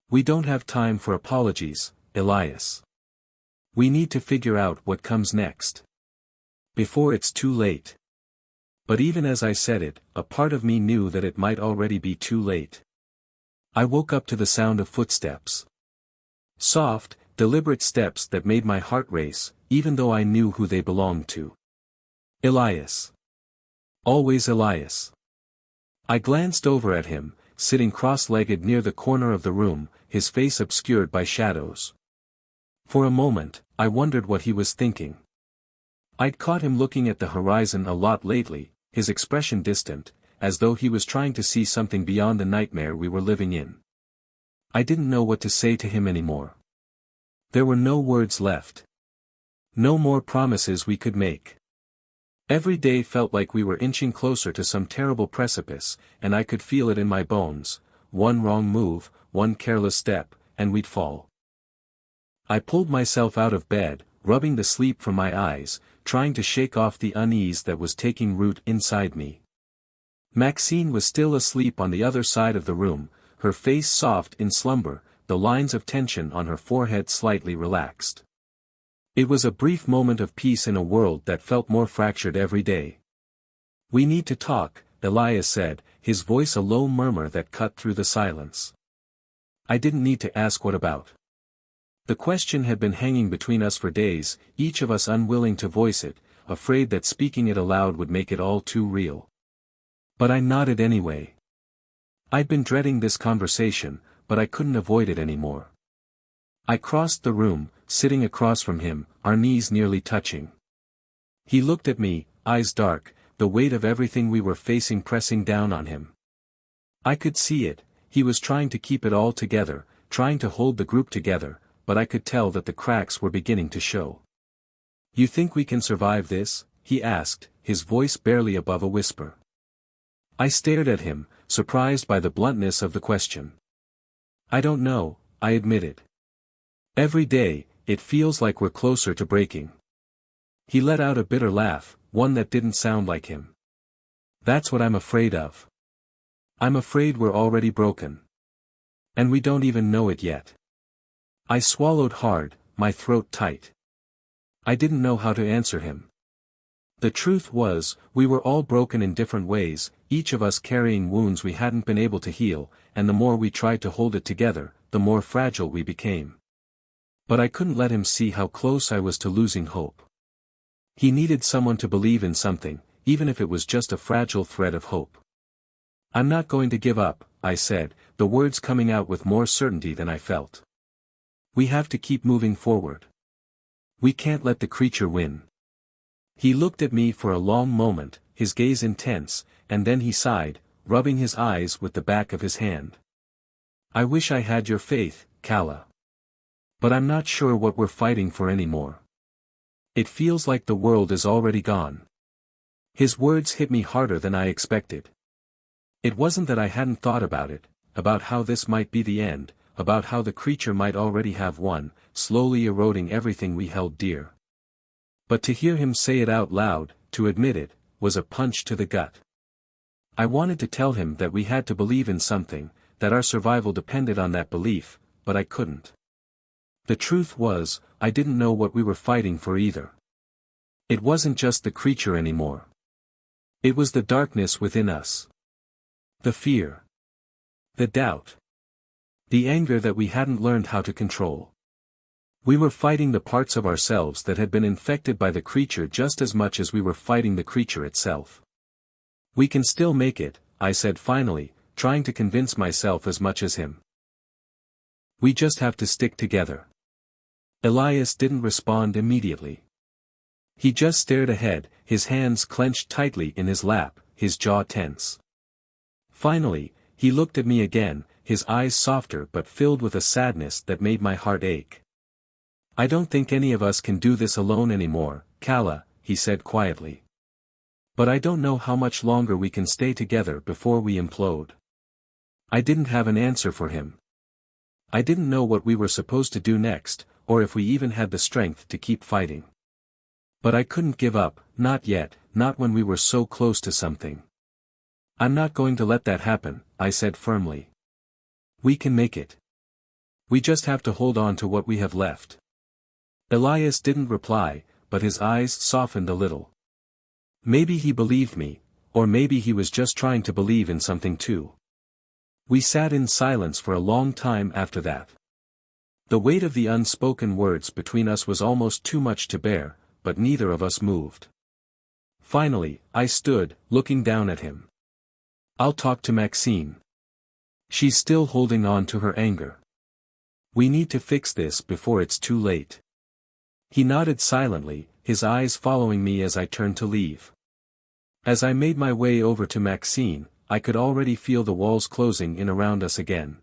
"We don't have time for apologies, Elias. We need to figure out what comes next. Before it's too late." But even as I said it, a part of me knew that it might already be too late. I woke up to the sound of footsteps. Soft, deliberate steps that made my heart race, even though I knew who they belonged to. Elias. Always Elias. I glanced over at him, sitting cross-legged near the corner of the room, his face obscured by shadows. For a moment, I wondered what he was thinking. I'd caught him looking at the horizon a lot lately, his expression distant, as though he was trying to see something beyond the nightmare we were living in. I didn't know what to say to him anymore. There were no words left. No more promises we could make. Every day felt like we were inching closer to some terrible precipice, and I could feel it in my bones. One wrong move, one careless step, and we'd fall. I pulled myself out of bed, rubbing the sleep from my eyes, trying to shake off the unease that was taking root inside me. Maxine was still asleep on the other side of the room, her face soft in slumber, the lines of tension on her forehead slightly relaxed. It was a brief moment of peace in a world that felt more fractured every day. "We need to talk," Elias said, his voice a low murmur that cut through the silence. I didn't need to ask what about. The question had been hanging between us for days, each of us unwilling to voice it, afraid that speaking it aloud would make it all too real. But I nodded anyway. I'd been dreading this conversation, but I couldn't avoid it anymore. I crossed the room, sitting across from him, our knees nearly touching. He looked at me, eyes dark, the weight of everything we were facing pressing down on him. I could see it, he was trying to keep it all together, trying to hold the group together, but I could tell that the cracks were beginning to show. "You think we can survive this?" he asked, his voice barely above a whisper. I stared at him, surprised by the bluntness of the question. "I don't know," I admitted. "Every day, it feels like we're closer to breaking." He let out a bitter laugh, one that didn't sound like him. "That's what I'm afraid of. I'm afraid we're already broken. And we don't even know it yet." I swallowed hard, my throat tight. I didn't know how to answer him. The truth was, we were all broken in different ways, each of us carrying wounds we hadn't been able to heal, and the more we tried to hold it together, the more fragile we became. But I couldn't let him see how close I was to losing hope. He needed someone to believe in something, even if it was just a fragile thread of hope. "I'm not going to give up," I said, the words coming out with more certainty than I felt. "We have to keep moving forward. We can't let the creature win." He looked at me for a long moment, his gaze intense, and then he sighed, rubbing his eyes with the back of his hand. "I wish I had your faith, Kala. But I'm not sure what we're fighting for anymore. It feels like the world is already gone." His words hit me harder than I expected. It wasn't that I hadn't thought about it, about how this might be the end, about how the creature might already have won, slowly eroding everything we held dear. But to hear him say it out loud, to admit it, was a punch to the gut. I wanted to tell him that we had to believe in something, that our survival depended on that belief, but I couldn't. The truth was, I didn't know what we were fighting for either. It wasn't just the creature anymore. It was the darkness within us. The fear. The doubt. The anger that we hadn't learned how to control. We were fighting the parts of ourselves that had been infected by the creature just as much as we were fighting the creature itself. We can still make it, I said finally, trying to convince myself as much as him. We just have to stick together. Elias didn't respond immediately. He just stared ahead, his hands clenched tightly in his lap, his jaw tense. Finally, he looked at me again, his eyes softer but filled with a sadness that made my heart ache. I don't think any of us can do this alone anymore, Kala, he said quietly. But I don't know how much longer we can stay together before we implode. I didn't have an answer for him. I didn't know what we were supposed to do next, or if we even had the strength to keep fighting. But I couldn't give up, not yet, not when we were so close to something. I'm not going to let that happen, I said firmly. We can make it. We just have to hold on to what we have left. Elias didn't reply, but his eyes softened a little. Maybe he believed me, or maybe he was just trying to believe in something too. We sat in silence for a long time after that. The weight of the unspoken words between us was almost too much to bear, but neither of us moved. Finally, I stood, looking down at him. I'll talk to Maxine. She's still holding on to her anger. We need to fix this before it's too late. He nodded silently, his eyes following me as I turned to leave. As I made my way over to Maxine, I could already feel the walls closing in around us again.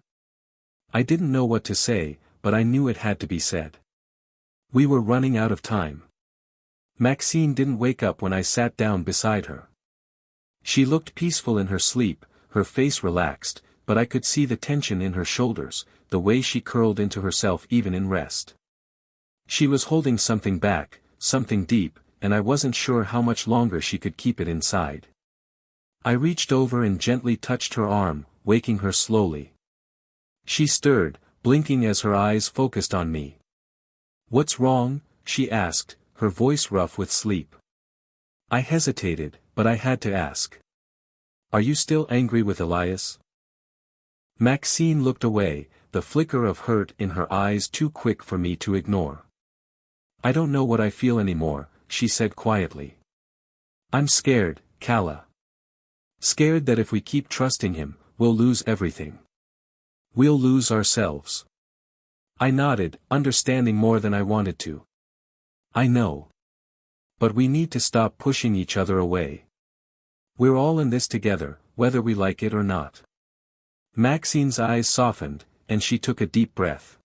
I didn't know what to say, but I knew it had to be said. We were running out of time. Maxine didn't wake up when I sat down beside her. She looked peaceful in her sleep, her face relaxed, but I could see the tension in her shoulders, the way she curled into herself even in rest. She was holding something back, something deep, and I wasn't sure how much longer she could keep it inside. I reached over and gently touched her arm, waking her slowly. She stirred, blinking as her eyes focused on me. "What's wrong?" she asked, her voice rough with sleep. I hesitated, but I had to ask. "Are you still angry with Elias?" Maxine looked away, the flicker of hurt in her eyes too quick for me to ignore. "I don't know what I feel anymore," she said quietly. "I'm scared, Kala. Scared that if we keep trusting him, we'll lose everything. We'll lose ourselves." I nodded, understanding more than I wanted to. "I know. But we need to stop pushing each other away. We're all in this together, whether we like it or not." Maxine's eyes softened, and she took a deep breath.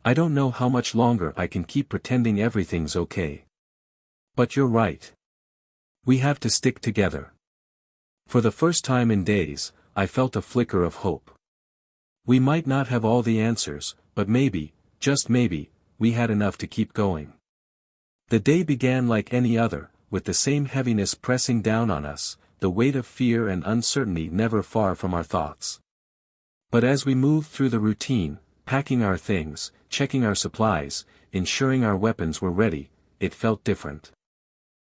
"I don't know how much longer I can keep pretending everything's okay. But you're right. We have to stick together." For the first time in days, I felt a flicker of hope. We might not have all the answers, but maybe, just maybe, we had enough to keep going. The day began like any other, with the same heaviness pressing down on us, the weight of fear and uncertainty never far from our thoughts. But as we moved through the routine, packing our things, checking our supplies, ensuring our weapons were ready, it felt different.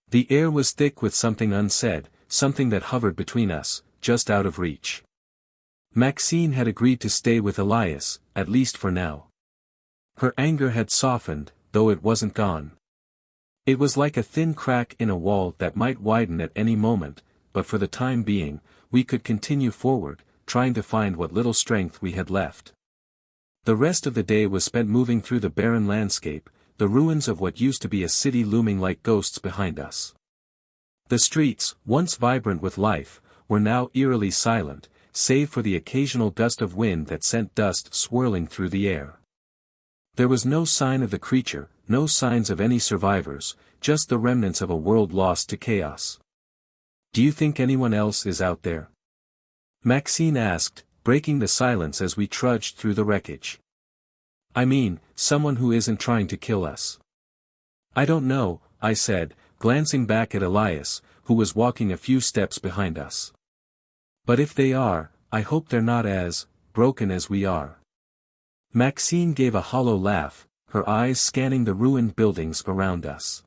The air was thick with something unsaid, something that hovered between us, just out of reach. Maxine had agreed to stay with Elias, at least for now. Her anger had softened, though it wasn't gone. It was like a thin crack in a wall that might widen at any moment, but for the time being, we could continue forward, trying to find what little strength we had left. The rest of the day was spent moving through the barren landscape, the ruins of what used to be a city looming like ghosts behind us. The streets, once vibrant with life, were now eerily silent, save for the occasional gust of wind that sent dust swirling through the air. There was no sign of the creature, no signs of any survivors, just the remnants of a world lost to chaos. "Do you think anyone else is out there?" Maxine asked, breaking the silence as we trudged through the wreckage. I mean, someone who isn't trying to kill us. I don't know, I said, glancing back at Elias, who was walking a few steps behind us. But if they are, I hope they're not as broken as we are. Maxine gave a hollow laugh, her eyes scanning the ruined buildings around us.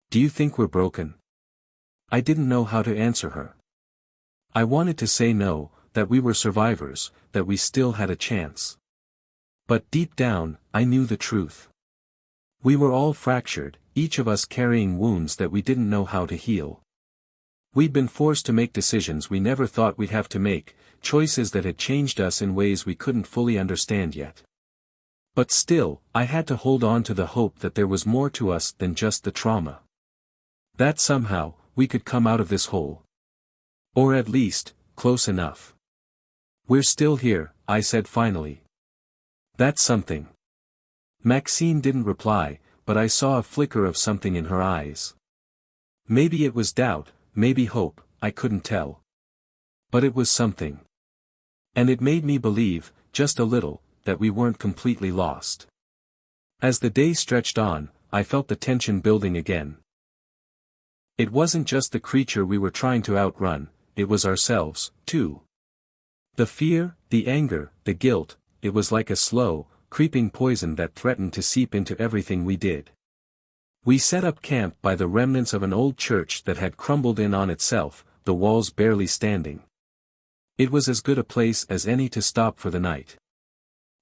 Do you think we're broken? I didn't know how to answer her. I wanted to say no, that we were survivors, that we still had a chance. But deep down, I knew the truth. We were all fractured, each of us carrying wounds that we didn't know how to heal. We'd been forced to make decisions we never thought we'd have to make, choices that had changed us in ways we couldn't fully understand yet. But still, I had to hold on to the hope that there was more to us than just the trauma. That somehow, we could come out of this hole. Or at least, close enough. We're still here, I said finally. That's something. Maxine didn't reply, but I saw a flicker of something in her eyes. Maybe it was doubt, maybe hope, I couldn't tell. But it was something. And it made me believe, just a little, that we weren't completely lost. As the day stretched on, I felt the tension building again. It wasn't just the creature we were trying to outrun, it was ourselves, too. The fear, the anger, the guilt, it was like a slow, creeping poison that threatened to seep into everything we did. We set up camp by the remnants of an old church that had crumbled in on itself, the walls barely standing. It was as good a place as any to stop for the night.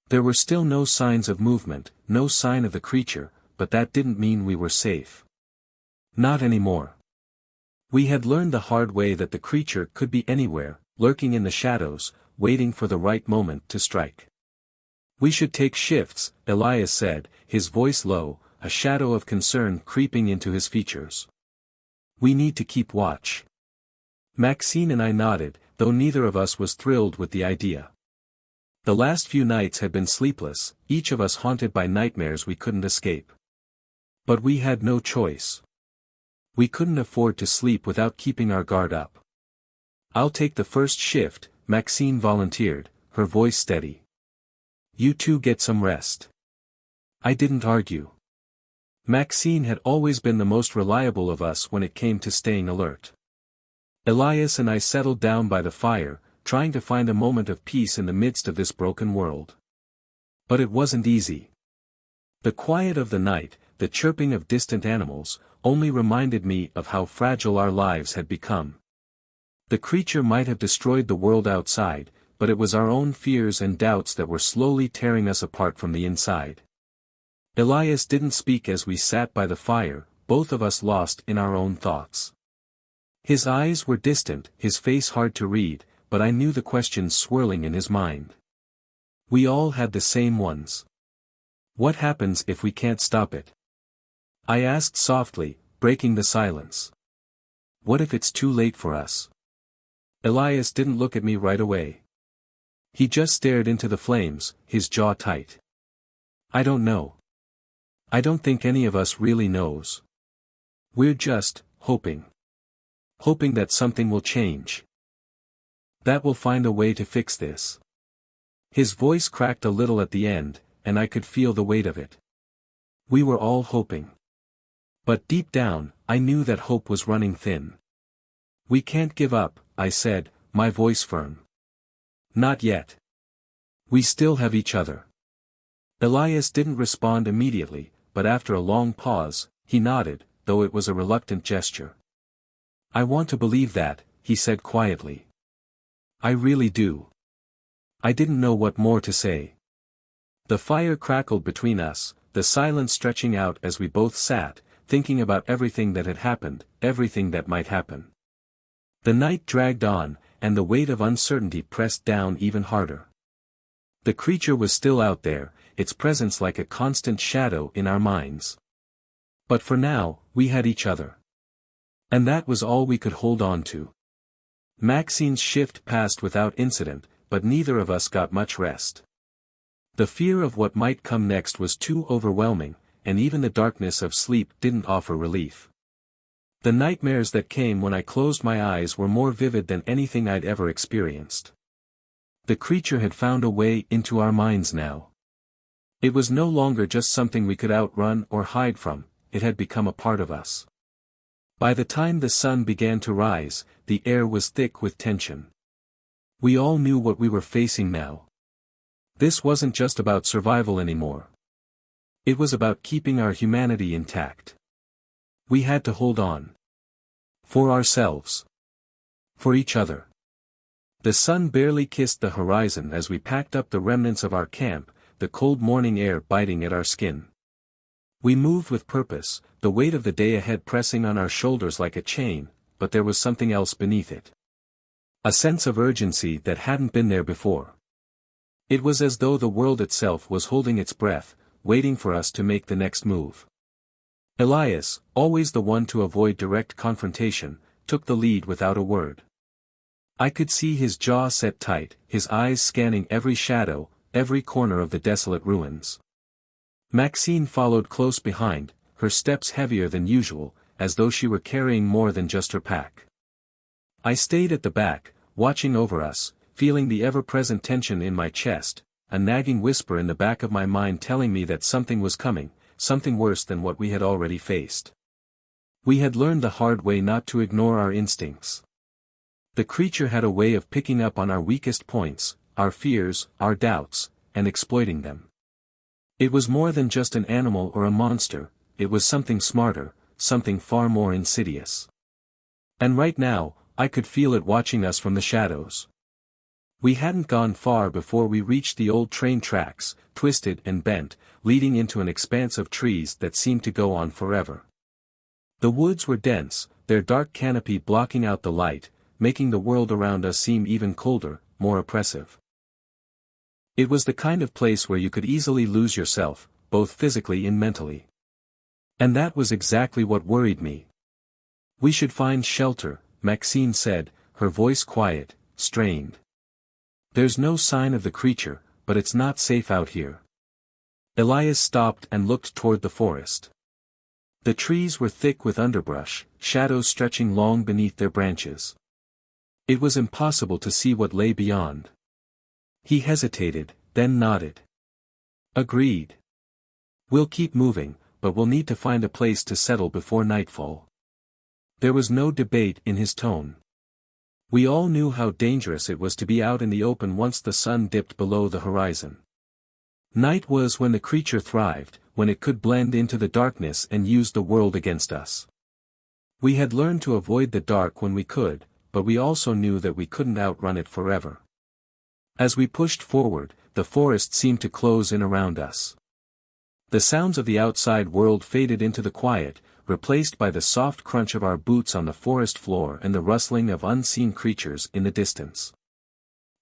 There were still no signs of movement, no sign of the creature, but that didn't mean we were safe. Not anymore. We had learned the hard way that the creature could be anywhere, lurking in the shadows, waiting for the right moment to strike. We should take shifts, Elias said, his voice low, a shadow of concern creeping into his features. We need to keep watch. Maxine and I nodded, though neither of us was thrilled with the idea. The last few nights had been sleepless, each of us haunted by nightmares we couldn't escape. But we had no choice. We couldn't afford to sleep without keeping our guard up. I'll take the first shift, Maxine volunteered, her voice steady. You two get some rest. I didn't argue. Maxine had always been the most reliable of us when it came to staying alert. Elias and I settled down by the fire, trying to find a moment of peace in the midst of this broken world. But it wasn't easy. The quiet of the night, the chirping of distant animals, only reminded me of how fragile our lives had become. The creature might have destroyed the world outside, but it was our own fears and doubts that were slowly tearing us apart from the inside. Elias didn't speak as we sat by the fire, both of us lost in our own thoughts. His eyes were distant, his face hard to read, but I knew the questions swirling in his mind. We all had the same ones. What happens if we can't stop it? I asked softly, breaking the silence. What if it's too late for us? Elias didn't look at me right away. He just stared into the flames, his jaw tight. I don't know. I don't think any of us really knows. We're just hoping. Hoping that something will change. That we'll find a way to fix this. His voice cracked a little at the end, and I could feel the weight of it. We were all hoping. But deep down, I knew that hope was running thin. We can't give up, I said, my voice firm. Not yet. We still have each other. Elias didn't respond immediately, but after a long pause, he nodded, though it was a reluctant gesture. I want to believe that, he said quietly. I really do. I didn't know what more to say. The fire crackled between us, the silence stretching out as we both sat, thinking about everything that had happened, everything that might happen. The night dragged on, and the weight of uncertainty pressed down even harder. The creature was still out there, its presence like a constant shadow in our minds. But for now, we had each other. And that was all we could hold on to. Maxine's shift passed without incident, but neither of us got much rest. The fear of what might come next was too overwhelming, and even the darkness of sleep didn't offer relief. The nightmares that came when I closed my eyes were more vivid than anything I'd ever experienced. The creature had found a way into our minds now. It was no longer just something we could outrun or hide from, it had become a part of us. By the time the sun began to rise, the air was thick with tension. We all knew what we were facing now. This wasn't just about survival anymore. It was about keeping our humanity intact. We had to hold on. For ourselves. For each other. The sun barely kissed the horizon as we packed up the remnants of our camp, the cold morning air biting at our skin. We moved with purpose, the weight of the day ahead pressing on our shoulders like a chain, but there was something else beneath it. A sense of urgency that hadn't been there before. It was as though the world itself was holding its breath, waiting for us to make the next move. Elias, always the one to avoid direct confrontation, took the lead without a word. I could see his jaw set tight, his eyes scanning every shadow, every corner of the desolate ruins. Maxine followed close behind, her steps heavier than usual, as though she were carrying more than just her pack. I stayed at the back, watching over us, feeling the ever-present tension in my chest, a nagging whisper in the back of my mind telling me that something was coming, something worse than what we had already faced. We had learned the hard way not to ignore our instincts. The creature had a way of picking up on our weakest points, our fears, our doubts, and exploiting them. It was more than just an animal or a monster, it was something smarter, something far more insidious. And right now, I could feel it watching us from the shadows. We hadn't gone far before we reached the old train tracks, twisted and bent, leading into an expanse of trees that seemed to go on forever. The woods were dense, their dark canopy blocking out the light, making the world around us seem even colder, more oppressive. It was the kind of place where you could easily lose yourself, both physically and mentally. And that was exactly what worried me. We should find shelter, Maxine said, her voice quiet, strained. There's no sign of the creature, but it's not safe out here. Elias stopped and looked toward the forest. The trees were thick with underbrush, shadows stretching long beneath their branches. It was impossible to see what lay beyond. He hesitated, then nodded. Agreed. We'll keep moving, but we'll need to find a place to settle before nightfall. There was no debate in his tone. We all knew how dangerous it was to be out in the open once the sun dipped below the horizon. Night was when the creature thrived, when it could blend into the darkness and use the world against us. We had learned to avoid the dark when we could, but we also knew that we couldn't outrun it forever. As we pushed forward, the forest seemed to close in around us. The sounds of the outside world faded into the quiet, replaced by the soft crunch of our boots on the forest floor and the rustling of unseen creatures in the distance.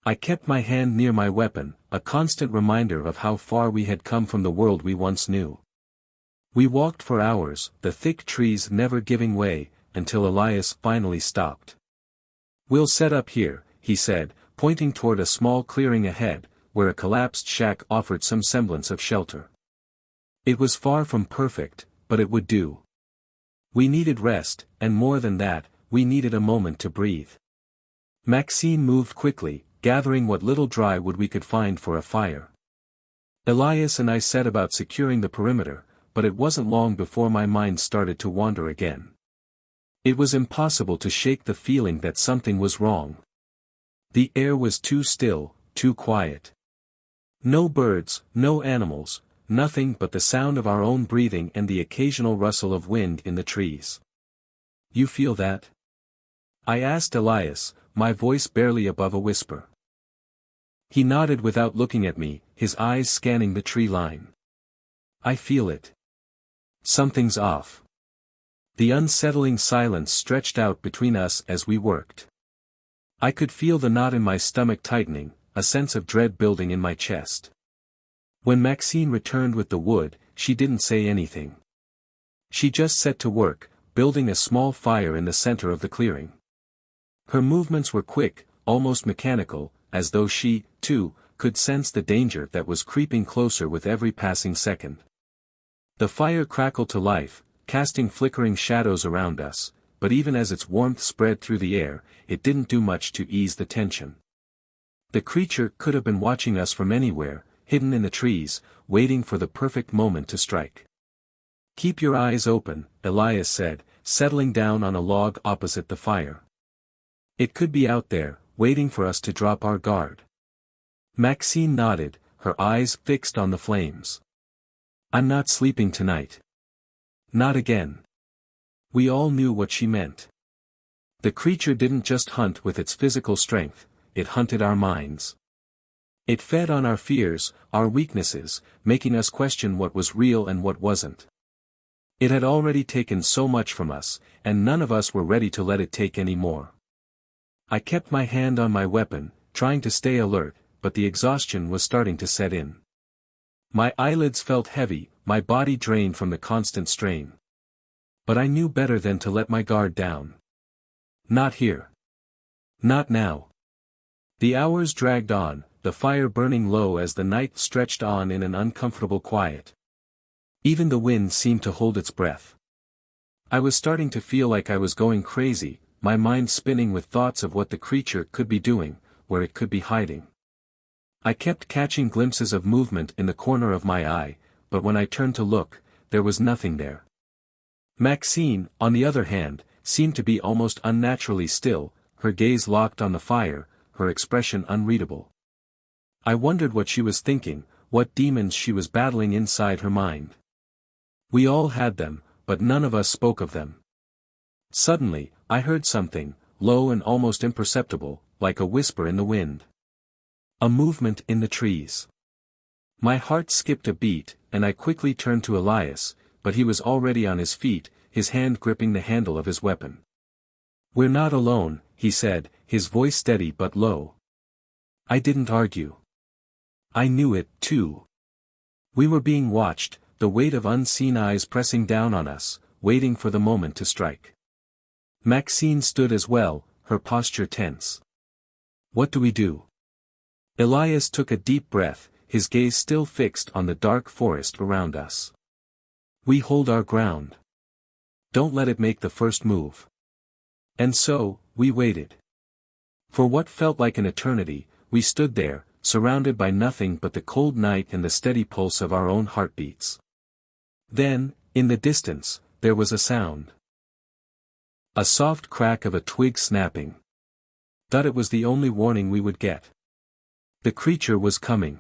I kept my hand near my weapon, a constant reminder of how far we had come from the world we once knew. We walked for hours, the thick trees never giving way, until Elias finally stopped. We'll set up here, he said, pointing toward a small clearing ahead, where a collapsed shack offered some semblance of shelter. It was far from perfect, but it would do. We needed rest, and more than that, we needed a moment to breathe. Maxine moved quickly, gathering what little dry wood we could find for a fire. Elias and I set about securing the perimeter, but it wasn't long before my mind started to wander again. It was impossible to shake the feeling that something was wrong. The air was too still, too quiet. No birds, no animals, nothing but the sound of our own breathing and the occasional rustle of wind in the trees. You feel that? I asked Elias, my voice barely above a whisper. He nodded without looking at me, his eyes scanning the tree line. I feel it. Something's off. The unsettling silence stretched out between us as we worked. I could feel the knot in my stomach tightening, a sense of dread building in my chest. When Maxine returned with the wood, she didn't say anything. She just set to work, building a small fire in the center of the clearing. Her movements were quick, almost mechanical, as though she, too, could sense the danger that was creeping closer with every passing second. The fire crackled to life, casting flickering shadows around us, but even as its warmth spread through the air, it didn't do much to ease the tension. The creature could have been watching us from anywhere, hidden in the trees, waiting for the perfect moment to strike. "Keep your eyes open," Elias said, settling down on a log opposite the fire. "It could be out there, waiting for us to drop our guard." Maxine nodded, her eyes fixed on the flames. "I'm not sleeping tonight." "Not again." We all knew what she meant. The creature didn't just hunt with its physical strength, it hunted our minds. It fed on our fears, our weaknesses, making us question what was real and what wasn't. It had already taken so much from us, and none of us were ready to let it take any more. I kept my hand on my weapon, trying to stay alert, but the exhaustion was starting to set in. My eyelids felt heavy, my body drained from the constant strain. But I knew better than to let my guard down. Not here. Not now. The hours dragged on, the fire burning low as the night stretched on in an uncomfortable quiet. Even the wind seemed to hold its breath. I was starting to feel like I was going crazy, my mind spinning with thoughts of what the creature could be doing, where it could be hiding. I kept catching glimpses of movement in the corner of my eye, but when I turned to look, there was nothing there. Maxine, on the other hand, seemed to be almost unnaturally still, her gaze locked on the fire, her expression unreadable. I wondered what she was thinking, what demons she was battling inside her mind. We all had them, but none of us spoke of them. Suddenly, I heard something, low and almost imperceptible, like a whisper in the wind. A movement in the trees. My heart skipped a beat, and I quickly turned to Elias, but he was already on his feet, his hand gripping the handle of his weapon. "We're not alone," he said, his voice steady but low. I didn't argue. I knew it, too. We were being watched, the weight of unseen eyes pressing down on us, waiting for the moment to strike. Maxine stood as well, her posture tense. "What do we do?" Elias took a deep breath, his gaze still fixed on the dark forest around us. "We hold our ground. Don't let it make the first move." And so, we waited. For what felt like an eternity, we stood there, surrounded by nothing but the cold night and the steady pulse of our own heartbeats. Then, in the distance, there was a sound. A soft crack of a twig snapping. Thought it was the only warning we would get. The creature was coming.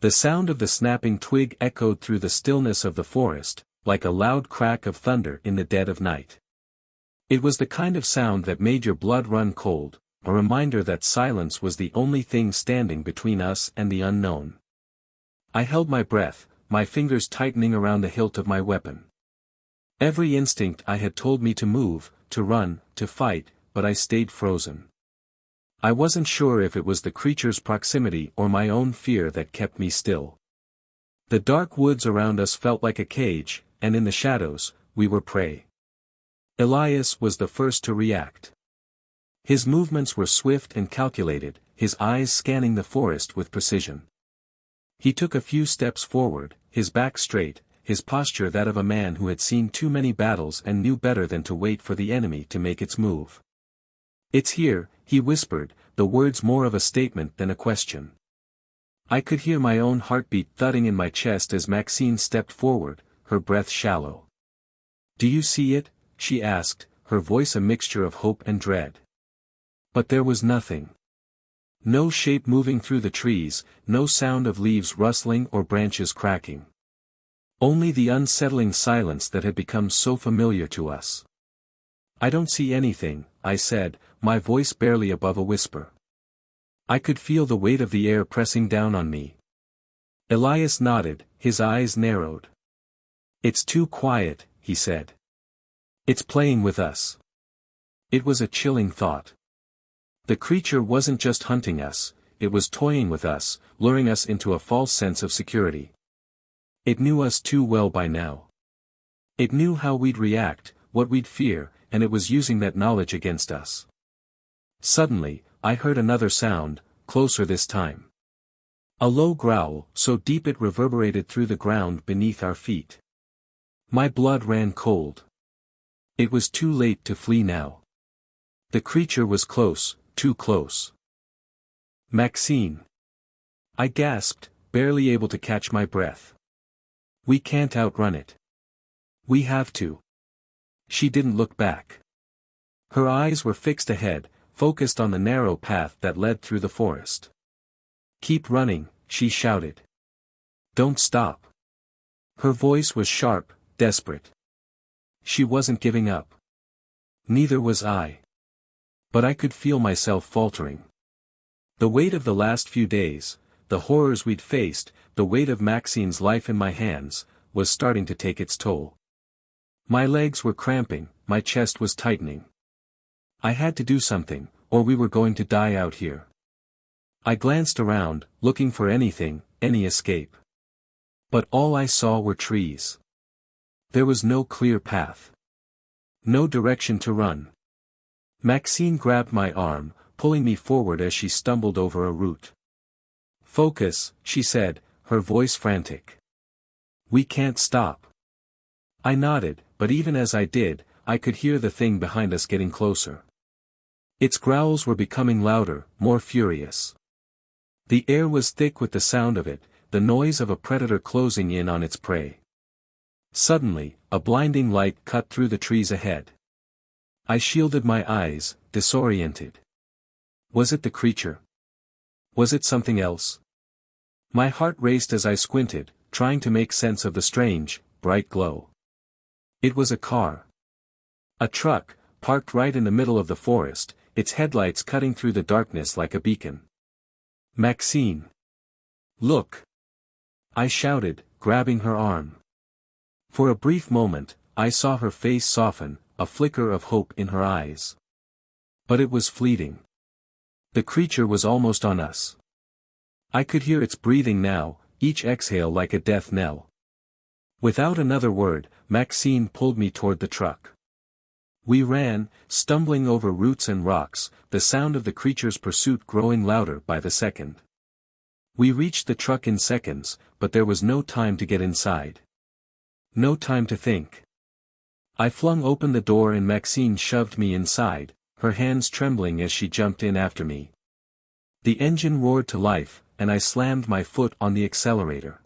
The sound of the snapping twig echoed through the stillness of the forest, like a loud crack of thunder in the dead of night. It was the kind of sound that made your blood run cold, a reminder that silence was the only thing standing between us and the unknown. I held my breath, my fingers tightening around the hilt of my weapon. Every instinct I had told me to move, to run, to fight, but I stayed frozen. I wasn't sure if it was the creature's proximity or my own fear that kept me still. The dark woods around us felt like a cage, and in the shadows, we were prey. Elias was the first to react. His movements were swift and calculated, his eyes scanning the forest with precision. He took a few steps forward, his back straight, his posture that of a man who had seen too many battles and knew better than to wait for the enemy to make its move. "It's here," he whispered, the words more of a statement than a question. I could hear my own heartbeat thudding in my chest as Maxine stepped forward, her breath shallow. "Do you see it?" she asked, her voice a mixture of hope and dread. But there was nothing. No shape moving through the trees, no sound of leaves rustling or branches cracking. Only the unsettling silence that had become so familiar to us. "I don't see anything," I said, my voice barely above a whisper. I could feel the weight of the air pressing down on me. Elias nodded, his eyes narrowed. "It's too quiet," he said. "It's playing with us." It was a chilling thought. The creature wasn't just hunting us, it was toying with us, luring us into a false sense of security. It knew us too well by now. It knew how we'd react, what we'd fear, and it was using that knowledge against us. Suddenly, I heard another sound, closer this time. A low growl, so deep it reverberated through the ground beneath our feet. My blood ran cold. It was too late to flee now. The creature was close, too close. Maxine. I gasped, barely able to catch my breath. We can't outrun it. We have to. She didn't look back. Her eyes were fixed ahead, focused on the narrow path that led through the forest. Keep running, she shouted. Don't stop. Her voice was sharp, desperate. She wasn't giving up. Neither was I. But I could feel myself faltering. The weight of the last few days, the horrors we'd faced, the weight of Maxine's life in my hands, was starting to take its toll. My legs were cramping, my chest was tightening. I had to do something, or we were going to die out here. I glanced around, looking for anything, any escape. But all I saw were trees. There was no clear path. No direction to run. Maxine grabbed my arm, pulling me forward as she stumbled over a root. Focus, she said, her voice frantic. We can't stop. I nodded, but even as I did, I could hear the thing behind us getting closer. Its growls were becoming louder, more furious. The air was thick with the sound of it, the noise of a predator closing in on its prey. Suddenly, a blinding light cut through the trees ahead. I shielded my eyes, disoriented. Was it the creature? Was it something else? My heart raced as I squinted, trying to make sense of the strange, bright glow. It was a car. A truck, parked right in the middle of the forest, its headlights cutting through the darkness like a beacon. Maxine! Look! I shouted, grabbing her arm. For a brief moment, I saw her face soften, a flicker of hope in her eyes. But it was fleeting. The creature was almost on us. I could hear its breathing now, each exhale like a death knell. Without another word, Maxine pulled me toward the truck. We ran, stumbling over roots and rocks, the sound of the creature's pursuit growing louder by the second. We reached the truck in seconds, but there was no time to get inside. No time to think. I flung open the door and Maxine shoved me inside, her hands trembling as she jumped in after me. The engine roared to life, and I slammed my foot on the accelerator.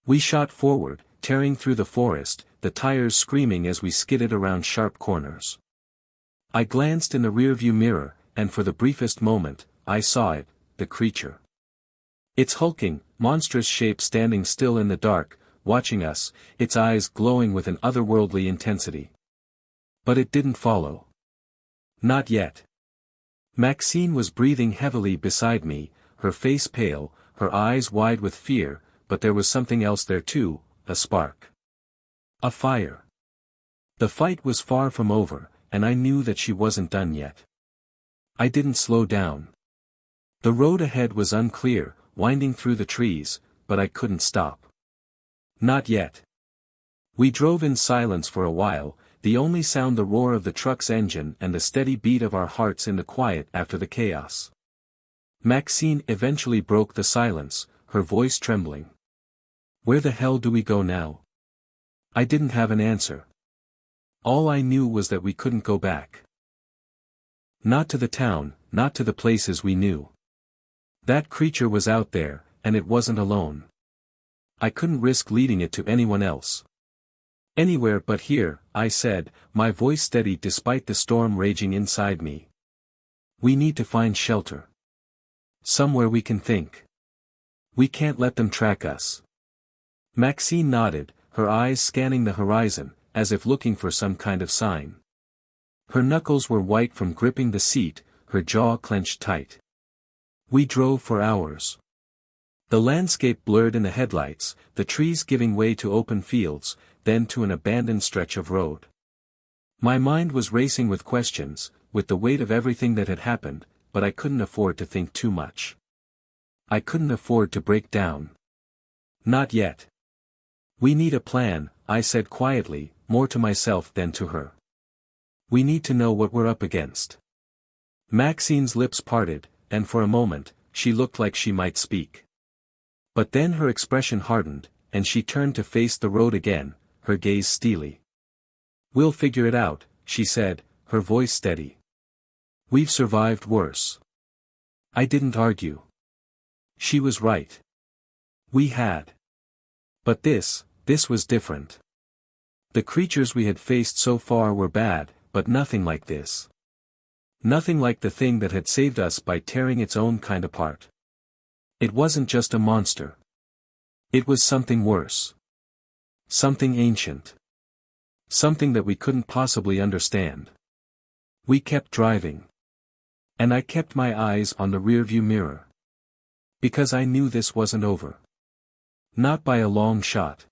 We shot forward, tearing through the forest, the tires screaming as we skidded around sharp corners. I glanced in the rearview mirror, and for the briefest moment, I saw it, the creature. Its hulking, monstrous shape standing still in the dark, watching us, its eyes glowing with an otherworldly intensity. But it didn't follow. Not yet. Maxine was breathing heavily beside me, her face pale, her eyes wide with fear, but there was something else there too, a spark. A fire. The fight was far from over, and I knew that she wasn't done yet. I didn't slow down. The road ahead was unclear, winding through the trees, but I couldn't stop. Not yet. We drove in silence for a while, the only sound the roar of the truck's engine and the steady beat of our hearts in the quiet after the chaos. Maxine eventually broke the silence, her voice trembling. Where the hell do we go now? I didn't have an answer. All I knew was that we couldn't go back. Not to the town, not to the places we knew. That creature was out there, and it wasn't alone. I couldn't risk leading it to anyone else. Anywhere but here, I said, my voice steady despite the storm raging inside me. We need to find shelter. Somewhere we can think. We can't let them track us. Maxine nodded, her eyes scanning the horizon, as if looking for some kind of sign. Her knuckles were white from gripping the seat, her jaw clenched tight. We drove for hours. The landscape blurred in the headlights, the trees giving way to open fields, then to an abandoned stretch of road. My mind was racing with questions, with the weight of everything that had happened, but I couldn't afford to think too much. I couldn't afford to break down. Not yet. We need a plan, I said quietly, more to myself than to her. We need to know what we're up against. Maxine's lips parted, and for a moment, she looked like she might speak. But then her expression hardened, and she turned to face the road again, her gaze steely. "We'll figure it out," she said, her voice steady. "We've survived worse." I didn't argue. She was right. We had. But this was different. The creatures we had faced so far were bad, but nothing like this. Nothing like the thing that had saved us by tearing its own kind apart. It wasn't just a monster. It was something worse. Something ancient. Something that we couldn't possibly understand. We kept driving. And I kept my eyes on the rearview mirror. Because I knew this wasn't over. Not by a long shot.